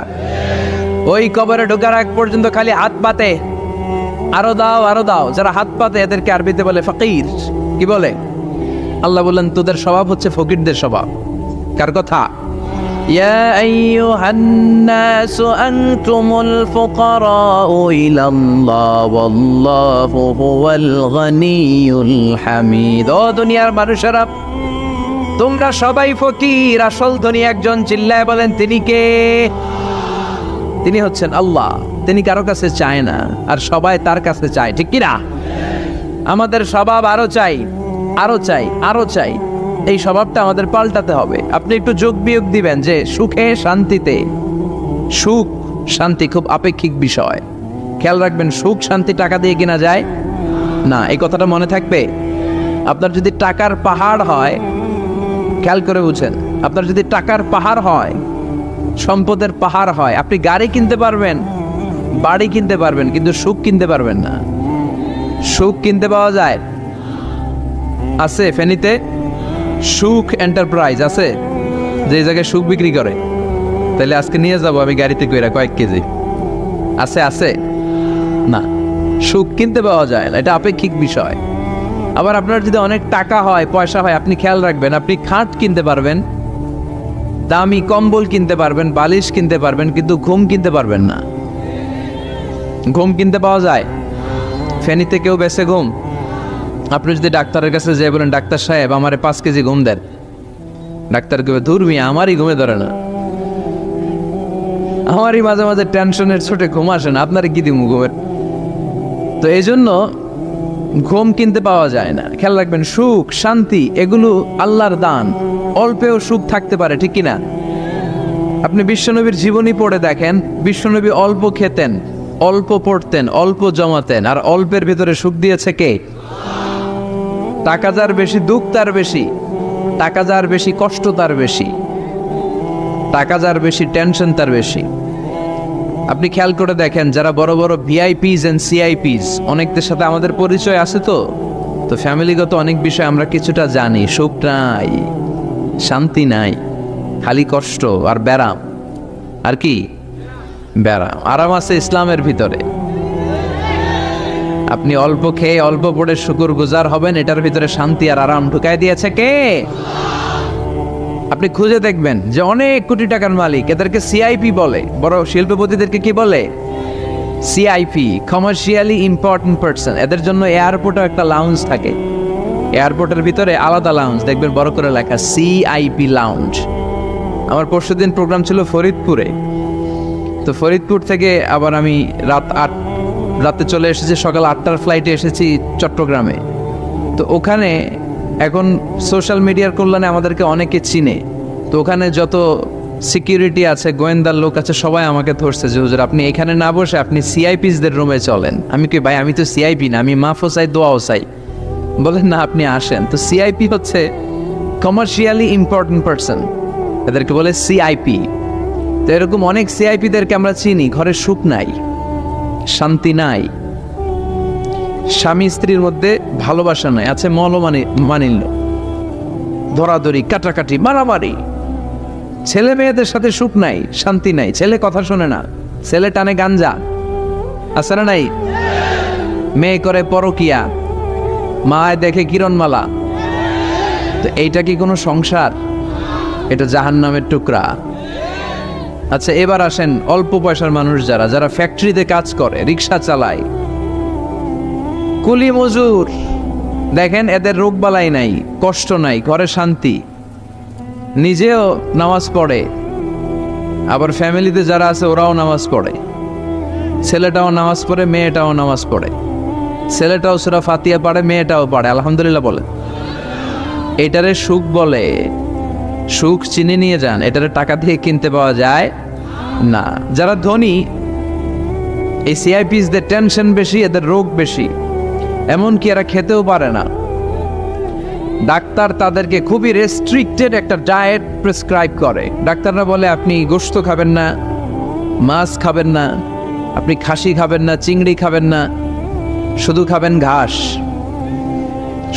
ওই কবরে ঢোকার আগ পর্যন্ত খালি হাত পাতে, আরো দাও, আরো দাও। যারা হাত পাতে এদেরকে আরবিতে বলে ফকির। কি বলে? আল্লাহ বললেন, তোদের স্বভাব হচ্ছে ফকিরদের স্বভাব। কার কথা? ইয়া আইয়ুহান নাসু আনতুমুল ফুকারাউ ইলাল্লাহ ওয়াল্লাহু হুয়াল গনিয়ুল হামিদ। ও দুনিয়ার মানুষেরা, তোমরা সবাই ফকির, আসল ধনী একজন। চিল্লায় বলেন তিনি কে? তিনি হচ্ছেন আল্লাহ। তিনি কারো কাছে চায় না, আর সবাই তার কাছে চায়। ঠিক কিনা? আমাদের স্বভাব আরো চাই, আরো চাই, আরো চাই। এই স্বভাবটা আমাদের পাল্টাতে হবে। আপনি একটু যোগ বিয়োগ দিবেন যে সুখে শান্তিতে, সুখ শান্তি খুব আপেক্ষিক বিষয়। খেয়াল রাখবেন, সুখ শান্তি টাকা দিয়ে কিনা যায় না। এই কথাটা মনে থাকবে। আপনার যদি টাকার পাহাড় হয়, খেয়াল করে বুঝেন, আপনার যদি টাকার পাহাড় হয়, সম্পদের পাহাড় হয়, আপনি গাড়ি কিনতে পারবেন, বাড়ি কিনতে পারবেন, কিন্তু সুখ কিনতে পারবেন না। সুখ কিনতে পাওয়া যায়? আছে ফেনীতে সুখ এন্টারপ্রাইজ আছে, যে জায়গায় সুখ বিক্রি করে। তাহলে আজকে নিয়ে যাব আমি গাড়িতে কইরা কয়েক কেজি। আছে? আছে না। সুখ কিনতে পাওয়া যায় না, এটা আপেক্ষিক বিষয়। আবার আপনার যদি অনেক টাকা হয়, পয়সা হয়, আপনি খেয়াল রাখবেন, আপনি খাট কিনতে পারবেন, দামি কম্বল কিনতে পারবেন, বালিশ কিনতে পারবেন, কিন্তু ঘুম কিনতে পারবেন না। ঘুম কিনতে পাওয়া যায়? ফেনীতে কেউ বেছে ঘুম? আপনি যদি ডাক্তারের কাছে যেয়ে বলেন, ডাক্তার সাহেব আমারে 5 কেজি ঘুম দেন, ডাক্তার কবে, ধুর মিয়া আমারই ঘুমে ধরে না, আমারই মাঝে মাঝে টেনশনের ছোটে ঘুম আসে না, আপনারে কি দিমু ঘুমের? তো এই জন্য ঘুম কিনতে পাওয়া যায় না। খেয়াল রাখবেন, সুখ শান্তি এগুলো আল্লাহর দান। অল্পেও সুখ থাকতে পারে, ঠিক কিনা? আপনি বিশ্বনবীর জীবনী পড়ে দেখেন, বিশ্বনবী অল্প খেতেন, অল্প পড়তেন, অল্প জমাতেন, আর অল্পের ভিতরে সুখ দিয়েছে কে? টাকা যার বেশি, দুঃখ তার বেশি। টাকা যার বেশি, কষ্ট তার বেশি। টাকা যার বেশি, টেনশন তার বেশি। আপনি খেয়াল করে দেখেন, যারা বড় বড় ভিআইপিস এন্ড সিআইপিস, অনেকদের সাথে আমাদের পরিচয় আছে তো, তো ফ্যামিলিগত অনেক বিষয় আমরা কিছুটা জানি, সুখ নাই, শান্তি নাই, খালি কষ্ট আর ব্যারাম। আর কি ব্যারাম? আরাম আছে ইসলামের ভিতরে। আপনি অল্প খেয়ে অল্প পড়ে শুকর গুজার হবেন, এটার ভিতরে শান্তি আর আরাম ঢুকাই দিয়েছে কে? আপনি খুঁজে দেখবেন যে অনেক কোটি টাকার মালিক, এদেরকে সিআইপি বলে। বড় শিল্পপতিদেরকে কি বলে? CIP, commercially important person. এদের জন্য এয়ারপোর্টে একটা লাউঞ্জ থাকে, এয়ারপোর্টের ভিতরে আলাদা লাউঞ্জ, দেখবেন বড় করে লেখা সিআইপি লাউঞ্জ। আমার পরশুদিন প্রোগ্রাম ছিল ফরিদপুরে, তো ফরিদপুর থেকে আবার আমি রাতে চলে এসেছি, সকাল 8টার ফ্লাইটে এসেছি চট্টগ্রামে। তো ওখানে এখন সোশ্যাল মিডিয়ার কল্যাণে আমাদেরকে অনেকে চিনে, তো ওখানে যত সিকিউরিটি আছে, গোয়েন্দার লোক আছে, সবাই আমাকে ধরছে যে হুজুর আপনি এখানে না বসে আপনি সিআইপিসদের রুমে চলেন। আমি কি ভাই, আমি তো সিআইপি না, আমি মাফও চাই দোয়াও চাই। বলেন না, আপনি আসেন। তো সিআইপি হচ্ছে কমার্শিয়ালি ইম্পর্টেন্ট পারসন, এদেরকে বলে সিআইপি। তো এরকম অনেক সিআইপিদেরকে আমরা চিনি, ঘরে সুখ নাই, শান্তি নাই, স্বামী স্ত্রীর মধ্যে ভালোবাসা নাই, আছে মানিল্য, ধরাধরি, কাটাকাটি, মারামারি। ছেলে মেয়েদের সাথে সুখ নাই, শান্তি নাই, ছেলে কথা শোনে না, ছেলে টানে গাঞ্জা, আছে না নাই? মেয়ে করে পরকিয়া, মায় দেখে কিরণমালা। তো এইটা কি কোনো সংসার? এটা জাহান্নামের টুকরা। আচ্ছা, এবার আসেন অল্প পয়সার মানুষ যারা ফ্যাক্টরিতে কাজ করে, রিক্সা চালায়, কুলি মজুর, দেখেন এদের রোগবালাই নাই, কষ্ট নাই, ঘরে শান্তি, নিজেও নামাজ পড়ে, আবার ফ্যামিলিতে যারা আছে ওরাও নামাজ পড়ে, ছেলেটাও নামাজ পড়ে, মেয়েটাও নামাজ পড়ে, ছেলেটাও সূরা ফাতিহা পড়ে, মেয়েটাও পড়ে, আলহামদুলিল্লাহ বলে। এটারে সুখ বলে। সুখ চিনে নিয়ে যান, এটারে টাকা দিয়ে কিনতে পাওয়া যায় না। যারা ধনী, এই সিআইপিসদের টেনশন বেশি, এদের রোগ বেশি, এমনকি এরা খেতেও পারে না। ডাক্তার তাদেরকে খুবই রেস্ট্রিক্টেড একটা ডায়েট প্রেসক্রাইব করে। ডাক্তাররা বলে আপনি গোশত খাবেন না, মাছ খাবেন না, আপনি খাসি খাবেন না, চিংড়ি খাবেন না, শুধু খাবেন ঘাস,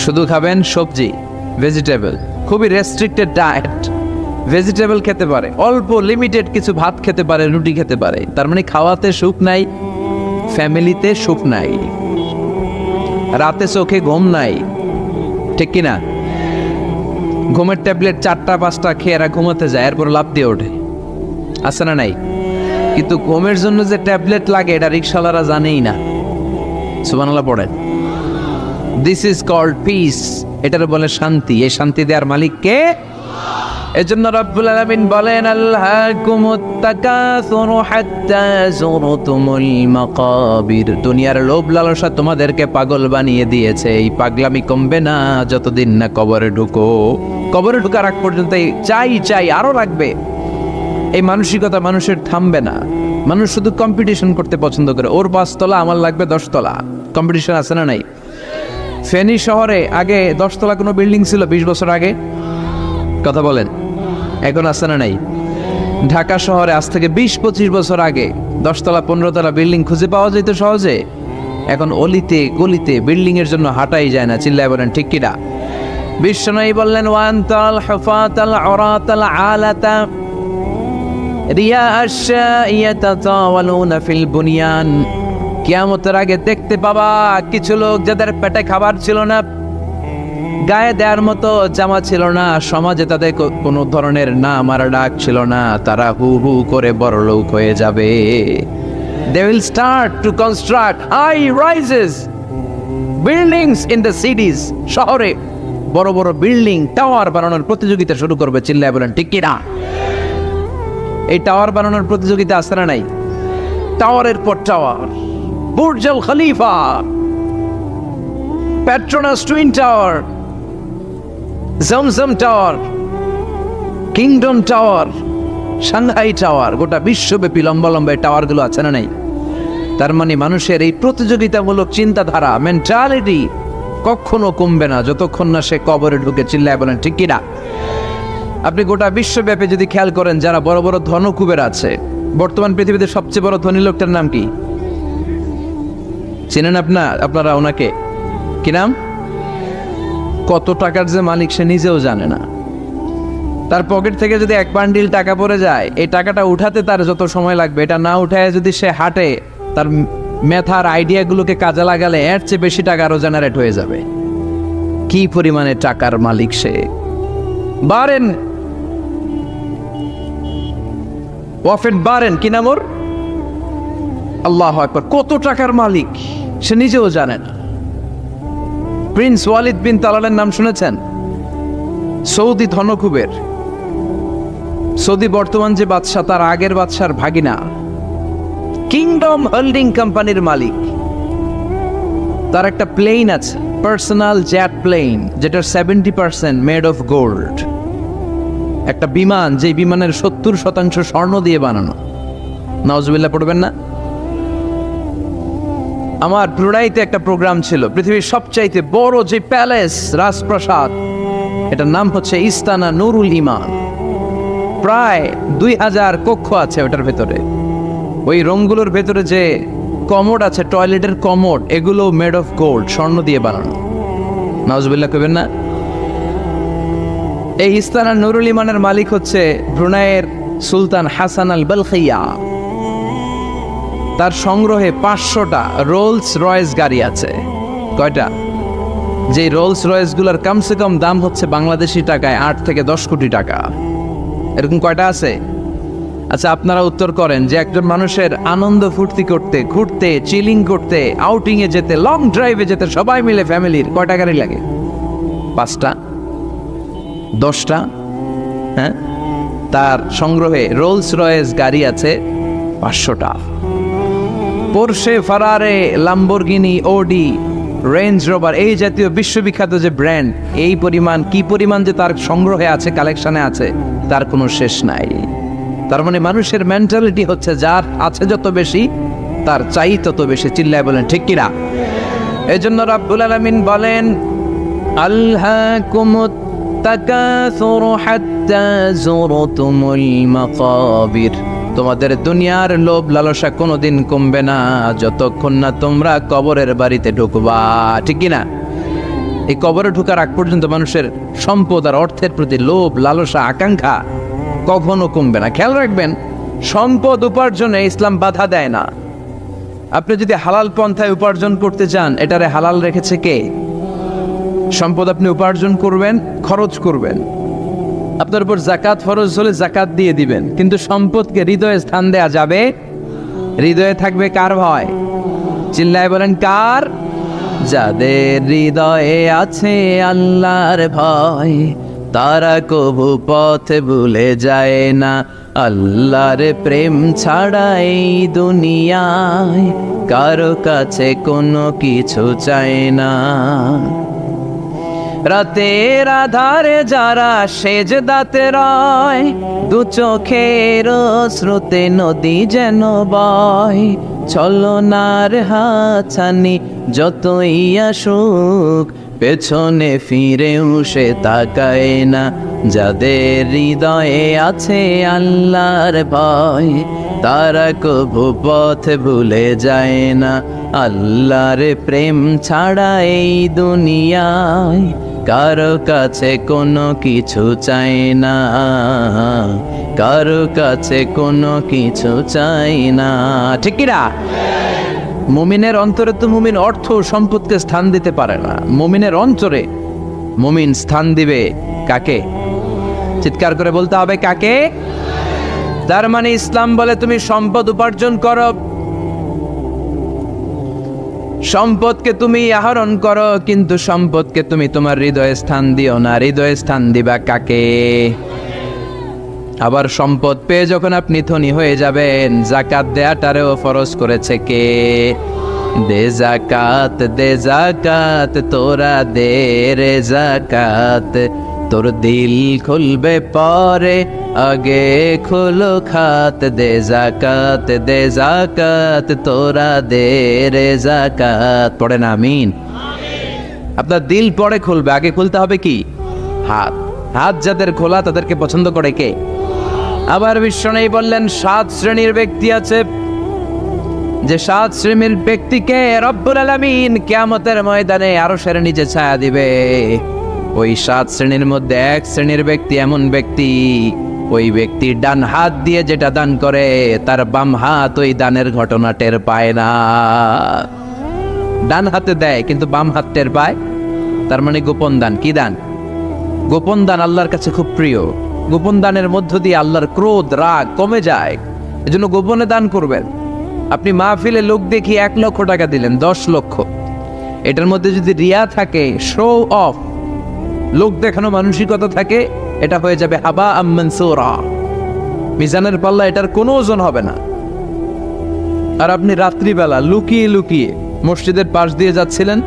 শুধু খাবেন সবজি, ভেজিটেবল। খুবই রেস্ট্রিক্টেড ডায়েট। ভেজিটেবল খেতে পারে, অল্প লিমিটেড কিছু ভাত খেতে পারে, রুটি খেতে পারে। তার মানে খাওয়াতে সুখ নাই, ফ্যামিলিতে সুখ নাই, রাতে চোখে ঘুম নাই, ঠিক কিনা? ঘুমের ট্যাবলেট 4টা-5টা খেয়ে এরা ঘুমাতে যায়, এরপর লাফ দিয়ে ওঠে, আছে না নাই? কিন্তু ঘুমের জন্য যে ট্যাবলেট লাগে এটা রিক্সাওয়ালারা জানেই না। সুবহানাল্লাহ পড়েন। দিস ইজ কল্ড পিস, এটার বলে শান্তি। এই শান্তি দেওয়ার মালিক কে? এজন্য রব্বুল আলামিন বলেন আল্লাহকুমুত তাকাসুরু হাত্তা যুরতুমুল মাকাবির। দুনিয়ার লোভ লালসা তোমাদেরকে পাগল বানিয়ে দিয়েছে। এই পাগলামি কমবে না যতদিন না কবরে ঢুকো। কবরে ঢোকার আগ পর্যন্ত চাই আরো লাগবে। এই মানসিকতা মানুষের থামবে না। মানুষ শুধু কম্পিটিশন করতে পছন্দ করে, ওর 5 তলা আমার লাগবে 10 তলা। কম্পিটিশন আছে না নাই? ফেনী শহরে আগে 10 তলা কোনো বিল্ডিং ছিল 20 বছর আগে? কথা বলেন, এখন আছে না নাই? ঢাকা শহরে আজ থেকে 20-25 বছর আগে 10 তলা 15 তলা বিল্ডিং খুঁজে পাওয়া যেত সহজে। এখন অলিতে গলিতে বিল্ডিং এর জন্য হাঁটাই যায় না। চিল্লায় বলেন ঠিক কিনা? বিশ্বনবী বললেন ওয়ান্তাল হুফাতাল উরাতাল আলাতা রিয়া আশ-শাইয়াতাতাওয়ালুনা ফিল বুনিয়ান। কিয়ামতের আগে দেখতে পাবা কিছু লোক যাদের পেটে খাবার ছিল না, গায়ে দেওয়ার মতো জামা ছিল না, সমাজে তাদের কোনো ধরনের নাম আর ডাক ছিল না, তারা হু হু করে বড়লোক হয়ে যাবে। They will start to construct high rises buildings in the cities. শহরে বড় বড় বিল্ডিং, টাওয়ার বানানোর প্রতিযোগিতা শুরু করবে। চিল্লায় বলেন ঠিক কিনা? এই টাওয়ার বানানোর প্রতিযোগিতা আছে না নাই? টাওয়ারের পর tower, Burj Al Khalifa, Petronas Twin tower, Zamzam tower, Kingdom tower, Shanghai tower, গোটা বিশ্বব্যাপী লম্বা লম্বা টাওয়ার গুলো আছে না নাই? তার মানে মানুষের এই প্রতিযোগিতামূলক চিন্তাধারা, মেন্টালিটি কখনো কমবে না যতক্ষণ না সে কবরে ঢুকে। চিল্লায় বলেন ঠিক কিনা? আপনি গোটা বিশ্বব্যাপী যদি খেয়াল করেন, যারা বড় বড় ধনকুবের আছে, বর্তমান পৃথিবীতে সবচেয়ে বড় ধনী লোকটার নাম কি চেনেন আপনারা ওনাকে? কি নাম? কত টাকার যে মালিক সে নিজেও জানে না। তার পকেট থেকে যদি এক বান্ডিল টাকা পড়ে যায়, এই টাকাটা উঠাতে তার যত সময় লাগবে, এটা না উঠায় যদি সে হাঁটে, তার মেথার আইডিয়াগুলোকে কাজে লাগালে এর চেয়ে বেশি টাকা আরো জেনারেট হয়ে যাবে। কি পরিমাণে টাকার মালিক সে! বারেন ওয়াফেট বারেন, কি নাম ওর? আল্লাহু আকবার! কত টাকার মালিক সে নিজেও জানে না। প্রিন্স ওয়ালিদ বিন তালালের নাম শুনেছেন? সৌদি ধনকুবের, সৌদি বর্তমান যে বাদশাহ তার আগের বাদশার ভাগিনা, কিংডম হোল্ডিং কোম্পানির মালিক। তার একটা প্লেন আছে, পার্সোনাল জেট প্লেন, যেটার 70% মেড অফ গোল্ড। একটা বিমান, যে বিমানের 70% স্বর্ণ দিয়ে বানানো। নাউজুবিল্লাহ পড়বেন না? আমার ব্রুনাইতে একটা প্রোগ্রাম ছিল, পৃথিবীর সবচাইতে বড় যে প্যালেস, রাজপ্রাসাদ, এটার নাম হচ্ছে ইস্তানা নুরুল ইমান। প্রায় 2000 কক্ষ আছে ওটার ভেতরে। ওই রুমগুলোর ভেতরে যে কমোড আছে, টয়লেটের কমোড, এগুলো মেড অফ গোল্ড, স্বর্ণ দিয়ে বানানো। নাউজুবিল্লাহ কইবেন না? এই ইস্তানা নুরুল ইমানের মালিক হচ্ছে ব্রুনাইয়ের সুলতান হাসান আল বলখিয়া। তার সংগ্রহে 500টা রোলস রয়েস গাড়ি আছে। কয়টা? যে রোলস রয়েস গুলার কমসে কম দাম হচ্ছে বাংলাদেশি টাকায় 8 থেকে 10 কোটি টাকা। এরকম কয়টা আছে? আচ্ছা, আপনারা উত্তর করেন যে একজন মানুষের আনন্দ ফুর্তি করতে, ঘুরতে, চিলিং করতে, আউটিং এ যেতে, লং ড্রাইভে যেতে সবাই মিলে ফ্যামিলির কয়টা গাড়ি লাগে? 5টা? 10টা? হ্যাঁ, তার সংগ্রহে রোলস রয়েস গাড়ি আছে 500টা। পোরশে, ফারারে, লাম্বরগিনি, ওডি, রেঞ্জ রোভার, এই জাতীয় বিশ্ববিখ্যাত যে ব্র্যান্ড, এই পরিমাণ, কি পরিমাণ যে তার সংগ্রহে আছে, কালেকশনে আছে, তার কোনো শেষ নাই। তার মানে মানুষের মেন্টালিটি হচ্ছে যার আছে যত বেশি, তার চাই তত বেশি। চিল্লায় বলেন ঠিক কিনা? এই জন্য রাব্বুল আলামিন বলেন, আল্হাকুমুত তাকাসুরু হাত্তা যুরতুমুল মাকাবির। তোমাদের দুনিয়ার লোভ লালসা কোনোদিন কমবে না যতক্ষণ না তোমরা কবরের বাড়িতে ঢুকবা। ঠিক কিনা? এই কবরে ঢুকার আগ পর্যন্ত মানুষের সম্পদ আর অর্থের প্রতি লোভ লালসা আকাঙ্ক্ষা কখনো কমবে না। খেয়াল রাখবেন, সম্পদ উপার্জনে ইসলাম বাধা দেয় না। আপনি যদি হালাল পন্থায় উপার্জন করতে চান, এটারে হালাল রেখেছে কে? সম্পদ আপনি উপার্জন করবেন, খরচ করবেন, আপনার উপর জাকাত ফরজ হলে জাকাত দিয়ে দিবেন, কিন্তু সম্পদকে হৃদয়ে স্থান দেয়া যাবে? হৃদয়ে থাকবে কার ভয়? চিল্লায় বলেন কার? যাদের হৃদয়ে আছে আল্লাহর ভয়, তারা কবু পথ ভুলে যায় না। আল্লাহর প্রেম ছাড়া এই দুনিয়ায় কারো কাছে কোনো কিছু চায় না। রাতের আধারে যারা সেজদাতে রয়, দু চোখের স্রোতে নদী যেন বয়। ছলনার হাতছানি যতই আসুক, পেছনে ফিরেও সে তাকায় না। যাদের হৃদয়ে আছে আল্লাহর ভয়, তারা কবু পথ ভুলে যায় না। আল্লাহর প্রেম ছাড়া এই দুনিয়ায় কারো কাছে কোনো কিছু চাই না, কারো কাছে কোনো কিছু চাই না। ঠিক কিনা? মুমিনের অন্তরে তো মুমিন অর্থ সম্পদকে স্থান দিতে পারে না। মুমিনের অন্তরে মুমিন স্থান দিবে কাকে? চিৎকার করে বলতে হবে কাকে? তার মানে ইসলাম বলে তুমি সম্পদ উপার্জন করো, সম্পদকে তুমি আহরণ করো, কিন্তু সম্পদকে তুমি তোমার হৃদয়ে স্থান দিও না। হৃদয়ে স্থান দিবা কাকে? আবার সম্পদ পেয়ে যখন আপনি ধনী হয়ে যাবেন, জাকাত দেয়াটারেও ফরজ করেছে কে? দে জাকাত, দে জাকাত, তোরা দে রে জাকাত। তোর দিল খুলবে পরে, আগে খুলো খাত। দে জাকাত, দে জাকাত, তোরা দে রে জাকাত। পড়ে না আমিন? আপনার দিল পরে খুলবে, আগে খুলতে হবে কি? হাত। হাত যাদের খোলা তাদেরকে পছন্দ করে কে? আবার বিশ্বনবী বললেন 7 শ্রেণীর ব্যক্তি আছে, যে 7 শ্রেণীর ব্যক্তিকে রব্বুল আলামিন কিয়ামতের ময়দানে আরশের নিচে ছায়া দিবে। ওই 7 শ্রেণীর মধ্যে এক শ্রেণীর ব্যক্তি এমন ব্যক্তি, ওই ব্যক্তি ডান হাত দিয়ে যেটা দান করে তার বাম হাত ওই দানের ঘটনা টের পায় না। ডান হাতে দেয় কিন্তু বাম হাত টের পায়, তার মানে গোপন দান। কি দান? গোপন দান আল্লাহর কাছে খুব প্রিয়। গোপন দানের মধ্য দিয়ে আল্লাহর ক্রোধ রাগ কমে যায়। এজন্য গোপনে দান করবেন। আপনি মাহফিলে লোক দেখিয়ে 1 লক্ষ টাকা দিলেন, 10 লক্ষ, এটার মধ্যে যদি রিয়া থাকে, শো অফ, লোক দেখানো মানসিকতা থাকে, এটা হয়ে যাবে হাবা মানসুরা, মিজানের পাল্লা এটার কোনো ওজন হবে না। আর আপনি রাত্রিবেলা লুকিয়ে লুকিয়ে মসজিদের পাশ দিয়ে যাচ্ছিলেন,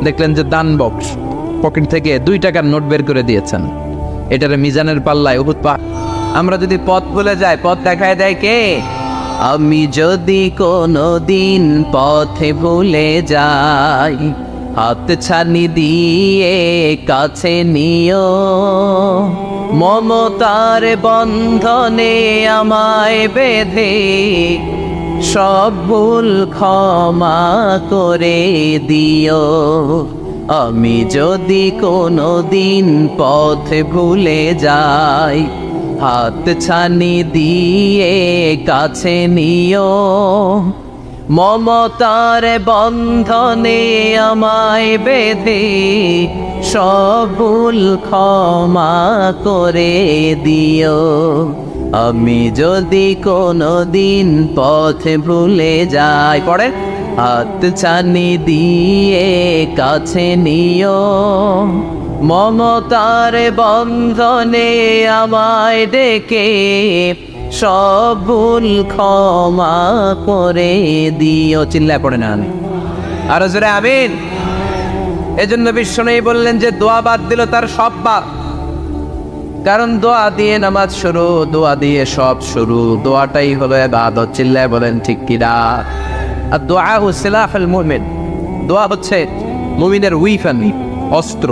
দেখলেন যে দান বক্স, পকেট থেকে 2 টাকার নোট বের করে দিয়েছেন, এটার মিজানের পাল্লায় উহুদ পাহাড়। আমরা যদি পথ ভুলে যাই, পথ দেখায় দেয় কে? আমি যদি কোনো দিন পথে ভুলে যাই, হাত ছানি দিয়ে কাছে নিও, মমতার বন্ধনে আমায় বেঁধে সব ভুল ক্ষমা করে দিও। আমি যদি কোনো দিন পথে ভুলে যাই, হাত ছানি দিয়ে কাছে নিও, মমতার বন্ধনে আমায় বেঁধে সব ভুল ক্ষমা করে দিও। আমি যদি কোনো দিন পথে ভুলে যাই, পড়ে, হাত ছানি দিয়ে কাছে নিও, মমতার বন্ধনে আমায় ডেকে সব ভুল ক্ষমা করে দিও। চিল্লায় পড়ে না আমি আরো জোরে আমিন। এজন্য বিশ্বনবী বললেন যে দোয়া বাদ দিল তার সব বাদ। কারণ দোয়া দিয়ে নামাজ শুরু, দোয়া দিয়ে সব শুরু, দোয়াটাই হলো ইবাদত। চিল্লায় বলেন ঠিক কিনা? আর দোয়া সিলাহুল মুমিন, দোয়া হচ্ছে মুমিনের উইফান, অস্ত্র,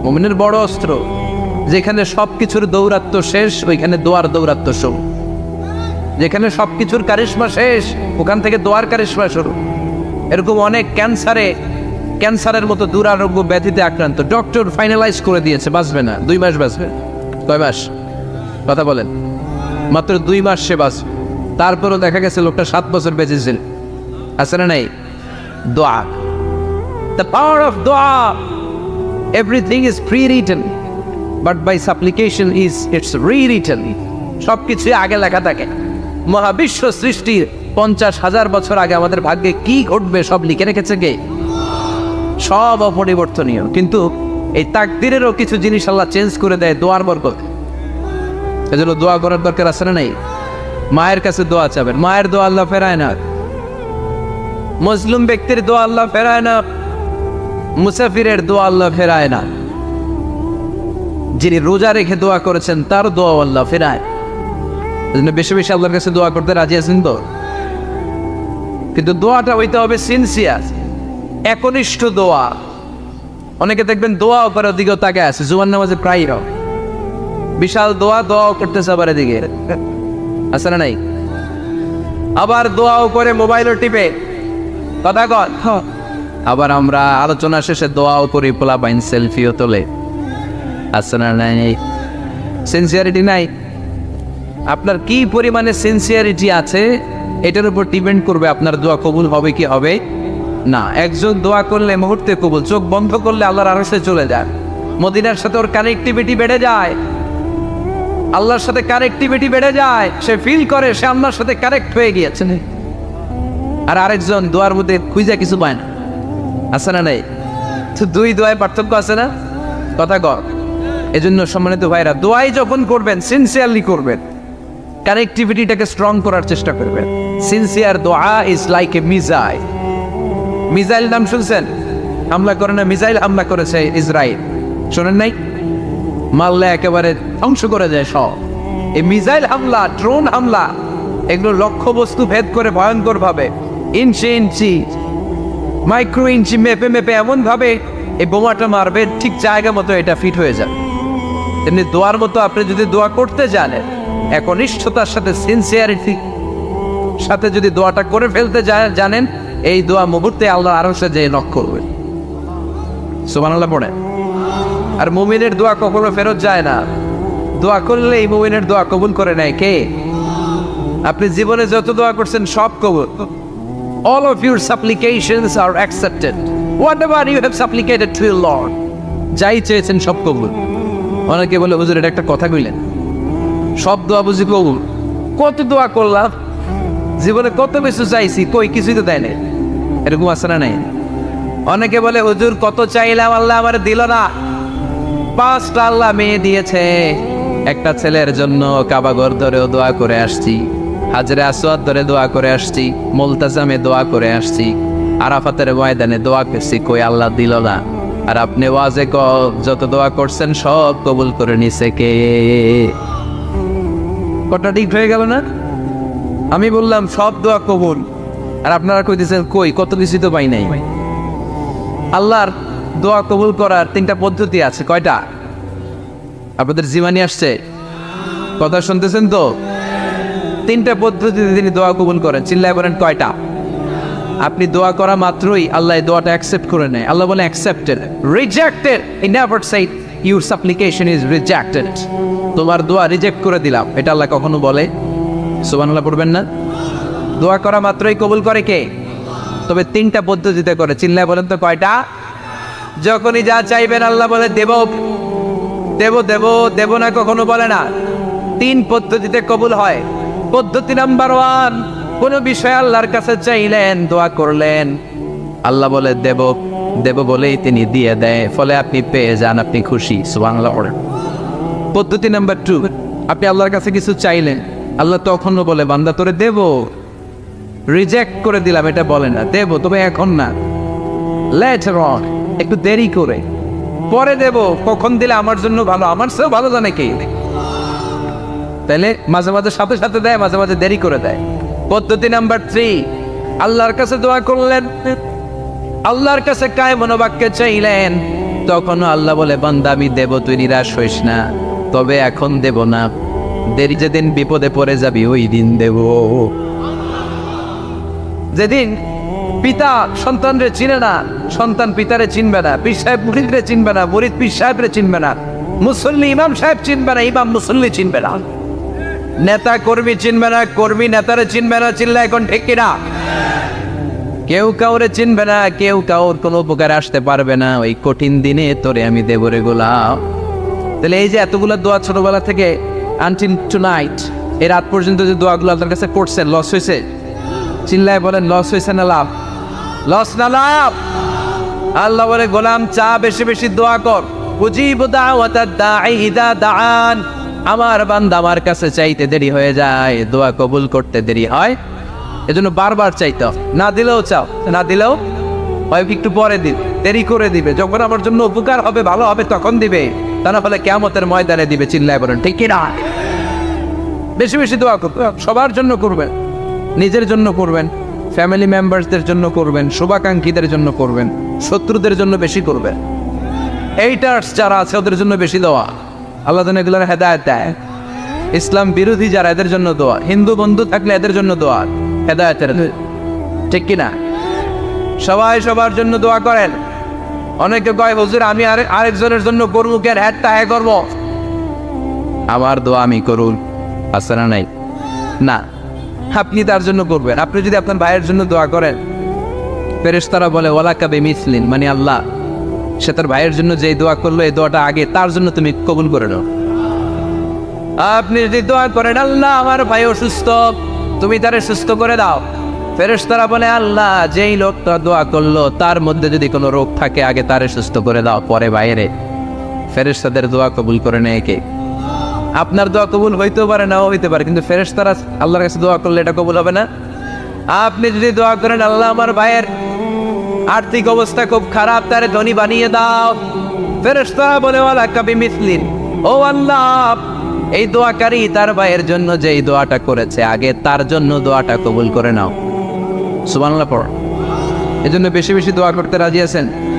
মুমিনের বড় অস্ত্র। যেখানে সবকিছুর দৌরাত্ম্য শেষ, ওইখানে দোয়ার দৌরাত্ম্য শুরু। যেখানে সবকিছুর কারিশমা শেষ, ওখান থেকে দোয়ার কারিশমা শুরু। এরকম অনেক ক্যান্সারের মতো দুরারোগ্য ব্যাধিতে আক্রান্ত, ডক্টর ফাইনালাইজ করে দিয়েছে বাঁচবে না, 2 মাস বাঁচবে। কয় মাস? কথা বলেন। মাত্র 2 মাস সে বাঁচবে। তারপরও দেখা গেছে লোকটা 7 বছর বেঁচেছিল। আছে না নাই? দোয়া, দ্য পাওয়ার অফ দোয়া। Everything is pre-written, but by supplication it's re-written. সবকিছু আগে লেখা থাকে। মহাবিশ্ব সৃষ্টির 50,000 বছর আগে আমাদের ভাগ্যে কি ঘটবে সব লিখে রেখেছে কে? সব অপরিবর্তনীয়। কিন্তু এই তাকদিরেরও কিছু জিনিস আল্লাহ চেঞ্জ করে দেয় দোয়ার বরকত। এজন্য দোয়া করার দরকার আছে না নাই? মায়ের কাছে দোয়া চাবেন, মায়ের দোয়া আল্লাহ ফেরায় না। মুসলিম ব্যক্তির দোয়া আল্লাহ ফেরায় না, মুসাফিরের দোয়া আল্লাহ ফেরায় না। যিনি রোজা রেখে দোয়া করেছেন তার দোয়া আল্লাহ ফেরায়। এজন্য বেশি বেশি আল্লাহর কাছে দোয়া করতে রাজি আছেন তো? কিন্তু দোয়াটা হইতে হবে সিনসিয়ার, একনিষ্ঠ দোয়া। অনেকে দেখবেন দোয়াও করে ওদিকেও তাকে আছে, জুমার নামাজে প্রায় বিশাল দোয়াও করতেছে আবার এদিকে, আছে না নাই? আবার দোয়াও করে মোবাইলও টিপে, কথা কর। আবার আমরা আলোচনা শেষে দোয়াও করি, পোলাপাইন সেলফিও তোলে, আছে না নাই? সিনসিয়ারিটি নাই। আপনার কি পরিমাণে সিনসিয়ারিটি আছে এটার উপর ডিপেন্ড করবে আপনার দোয়া কবুল হবে কি হবে না। একজন দোয়া করলে মুহূর্তে কবুল, চোখ বন্ধ করলে আল্লাহর আরশে চলে যায়। মদিনার সাথে ওর কানেক্টিভিটি বেড়ে যায়, আল্লাহর সাথে কানেক্টিভিটি বেড়ে যায়। সে ফিল করে সে আল্লাহর সাথে কানেক্ট হয়ে গিয়েছে। আর আরেকজন দোয়ার মধ্যে খুঁজে কিছু পায় না, আছে না নাই? তো 2 দোয়ায় পার্থক্য আছে না? কথা কর। এজন্য সম্মানিত ভাইরা, দোয়াই যখন করবেন সিনসিয়ারলি করবেন, কানেক্টিভিটিটাকে স্ট্রং করার চেষ্টা করবেন। সিনসিয়ার দোয়া is like a missile. Missile নাম শুনছেন? হামলা করে না, মিসাইল হামলা করেছে ইসরায়েল, শোনেন নাই? মারলে একেবারে ধ্বংস করে যায় সব। এই মিসাইল হামলা, ড্রোন হামলা, এগুলো লক্ষ্য বস্তু ভেদ করে ভয়ঙ্কর ভাবে, ইঞ্চি ইঞ্চি, মাইক্রো ইঞ্চি মেপে মেপে এমন ভাবে এই বোমাটা মারবে, ঠিক জায়গা মতো এটা ফিট হয়ে যাবে। তেমনি দোয়ার মতো আপনি যদি দোয়া করতে জানেন, একনিষ্ঠতার সাথে সিনসিয়ারিটি সাথে যদি দোয়াটা করে ফেলতে জানেন, এই দোয়া মুহূর্তে আল্লাহ আরশে যেয়ে নক করবে। সুবহানাল্লাহ পড়ে। আর মুমিনের দোয়া কখনো ফেরত যায় না। দোয়া করলে এই মুমিনের দোয়া কবুল করে নেয় কে? আপনি জীবনে যত দোয়া করছেন সব কবুল। All of your supplications are accepted. Whatever you have supplicated to your Lord, যাই চেয়েছেন সব কবুল। অনেকে বলে হুজুর এটা একটা কথা কইলেন, সব দোয়া বুঝি কবুল? কত দোয়া করলাম, জীবনে কত কিছু চাইছি, কই কিছুই তো দেয় নাই। এরকম আছে না নাই? অনেকে বলে হুজুর কত চাইলাম আল্লাহ আমার দিল না। 5টা আল্লাহ মেয়ে দিয়েছে, একটা ছেলের জন্য কাবাগর ধরেও দোয়া করে আসছি, হাজরে আসওয়াদ ধরে দোয়া করে আসছি, মুলতাজামে দোয়া করে আসছি, আরাফাতের ময়দানে দোয়া করছি, কই আল্লাহ দিল না। আর আপনি ওয়াজে যত দোয়া করছেন সব কবুল করে নিছে কে? কটা ঠিক হয়ে গেল না? আমি বললাম সব দোয়া কবুল, আর আপনারা কইতেছেন কই কত কিছু তো পাই নাই। আল্লাহর দোয়া কবুল করার 3টা পদ্ধতি আছে। কয়টা? আপনাদের জীবনী আসছে, কথা শুনতেছেন তো? 3টা পদ্ধতিতে তিনি দোয়া কবুল করেন। চিল্লায় বলেন কয়টা? আপনি দোয়া করা মাত্রই আল্লাহ এই দোয়াটা অ্যাকসেপ্ট করে নেয়। আল্লাহ বলে accepted, rejected he never shed your সাপ্লিকেশন is rejected. তোমার দোয়া রিজেক্ট করে দিলাম, এটা আল্লাহ কখনো বলে? সুবহানাল্লাহ পড়বেন না? দোয়া করা মাত্রই কবুল করে কে? তবে 3টা পদ্ধতিতে করে। চিল্লায় বলেন তো কয়টা? যখনই যা চাইবেন আল্লাহ বলে দেব দেব দেব দেব না, কখনো বলে না। 3 পদ্ধতিতে কবুল হয়। পদ্ধতি নাম্বার 1, কোন বিষয় আল্লাহর কাছে চাইলেন, দোয়া করলেন, আল্লাহ বলে দেব দেব বলেই তিনি দিয়ে দেয়, ফলে আপনি পেয়ে যান, আপনি খুশি। সুবহানাল্লাহ। পদ্ধতি নাম্বার 2, আপনি আল্লাহর কাছে কিছু চাইলেন, আল্লাহ তখনও বলে বান্দা তোরে দেব, রিজেক্ট করে দিলাম এটা বলে না, দেব তবে এখন না, লেটার অন, একটু দেরি করে, পরে দেব, কখন দিলে আমার জন্য ভালো, আমার চেয়েও ভালো জানে কে। তাইলে মাঝে মাঝে সাথে সাথে দেয়, মাঝে মাঝে দেরি করে দেয়। পদ্ধতি নাম্বার 3, আল্লাহর কাছে দোয়া করলেন, আল্লাহর কাছে কায় মনোবাক্যে চাইলেন, তখনও আল্লাহ বলে বান্দা আমি দেব, তুই নিরাশ হইস না, তবে এখন দেব না, দেরি যেদিন বিপদে পড়ে যাবি ওই দিন দেব। যেদিন পিতা সন্তানরে চিনে না, সন্তান পিতারে চিনবে না, পীর সাহেব মুরিদরে চিনবে না, মুরিদ পীর সাহেবরে চিনবে না, মুসল্লি ইমাম সাহেব চিনবে না, ইমাম মুসল্লি চিনবে না, নেতা কর্মী চিনবে না, কর্মী নেতারে চিনবে না। চিল্লা এখন ঠিক কিনা? কেউ কাউরে চিনবে না, কেউ কাউর কোনো উপকার আসতে পারবে না। ওই কঠিন দিনে তোরে আমি দেব রে গোলাম। তাহলে এই যে এতগুলো দোয়া ছোটবেলা থেকে আনটিল টুনাইট, এই রাত পর্যন্ত যে দোয়াগুলো আপনার কাছে করছেন, লস হয়েছে? চিল্লায় বলেন লস হয়েছে না লাভ? লস না লাভ? আল্লাহ বলে গোলাম চা বেশি বেশি দোয়া কর, উজিবু দাওয়াতাদ দাঈ ইযা দাআন। আমার বান্দা আমার কাছে চাইতে দেরি হয়ে যায়, দোয়া কবুল করতে দেরি হয়, এজন্য বারবার চাইতে, না দিলেও চাও, না দিলেও হয় একটু পরে দিবে, দেরি করে দিবে, যখন আমার জন্য উপকার হবে ভালো হবে তখন দিবে, তা না হলে কিয়ামতের ময়দানে দিবে। চিল্লায় বলেন ঠিক কি না? বেশি বেশি দোয়া করবেন, সবার জন্য করবেন, নিজের জন্য করবেন, ফ্যামিলি মেম্বারসদের জন্য করবেন, শুভাকাঙ্ক্ষীদের জন্য করবেন, শত্রুদের জন্য বেশি করবেন, এইটার্স যারা আছে ওদের জন্য বেশি দোয়া। আল্লাহ যেন এগুলোর হেদায়েত দেয়। ইসলাম বিরোধী যারা এদের জন্য দোয়া, হিন্দু বন্ধু থাকলে এদের জন্য দোয়া, হেদায়েতের, ঠিক কিনা? সবাই সবার জন্য দোয়া করেন। অনেকে কয় হুজুর আমি আরেকজনের জন্য করবো কেন, হ্যাটটা হ্যাঁ করবো, আমার দোয়া আমি করুন, আছে না নাই? না, আপনি তার জন্য করবেন। আপনি যদি আপনার ভাইয়ের জন্য দোয়া করেন, ফেরেশতারা বলে ওয়ালাকা বিমিসলিন, মানে আল্লাহ সে তার ভাইয়ের জন্য যে দোয়া করলো এই দোয়াটা আগে তার জন্য তুমি কবুল করে নাও। আপনি যদি দোয়া করেন আল্লাহ আমার ভাই অসুস্থ, তুমি তারে সুস্থ করে দাও, ফেরেশতারা বলে আল্লাহ যেই লোকটা দোয়া করলো তার মধ্যে যদি কোনো রোগ থাকে আগে তারে সুস্থ করে দাও, পরে বাইরে। ফেরেশতাদের দোয়া কবুল করে নেয় কে? আপনার দোয়া কবুল হইতেও পারে, নাও হইতে পারে, কিন্তু ফেরেশতারা আল্লাহর কাছে দোয়া করলে এটা কবুল হবে না। আপনি যদি দোয়া করেন আল্লাহ আমার ভাইয়ের আর্থিক অবস্থা খুব খারাপ, তারে ধনী বানিয়ে দাও, ফেরেশতারা বলে ওয়ালাকা বিমিসলিন, ও আল্লাহ এই দোয়াকারী তার ভাইয়ের জন্য যে এই দোয়াটা করেছে আগে তার জন্য দোয়াটা কবুল করে নাও। সুবহানাল্লাহ পড়। এজন্য বেশি বেশি দোয়া করতে রাজি আছেন?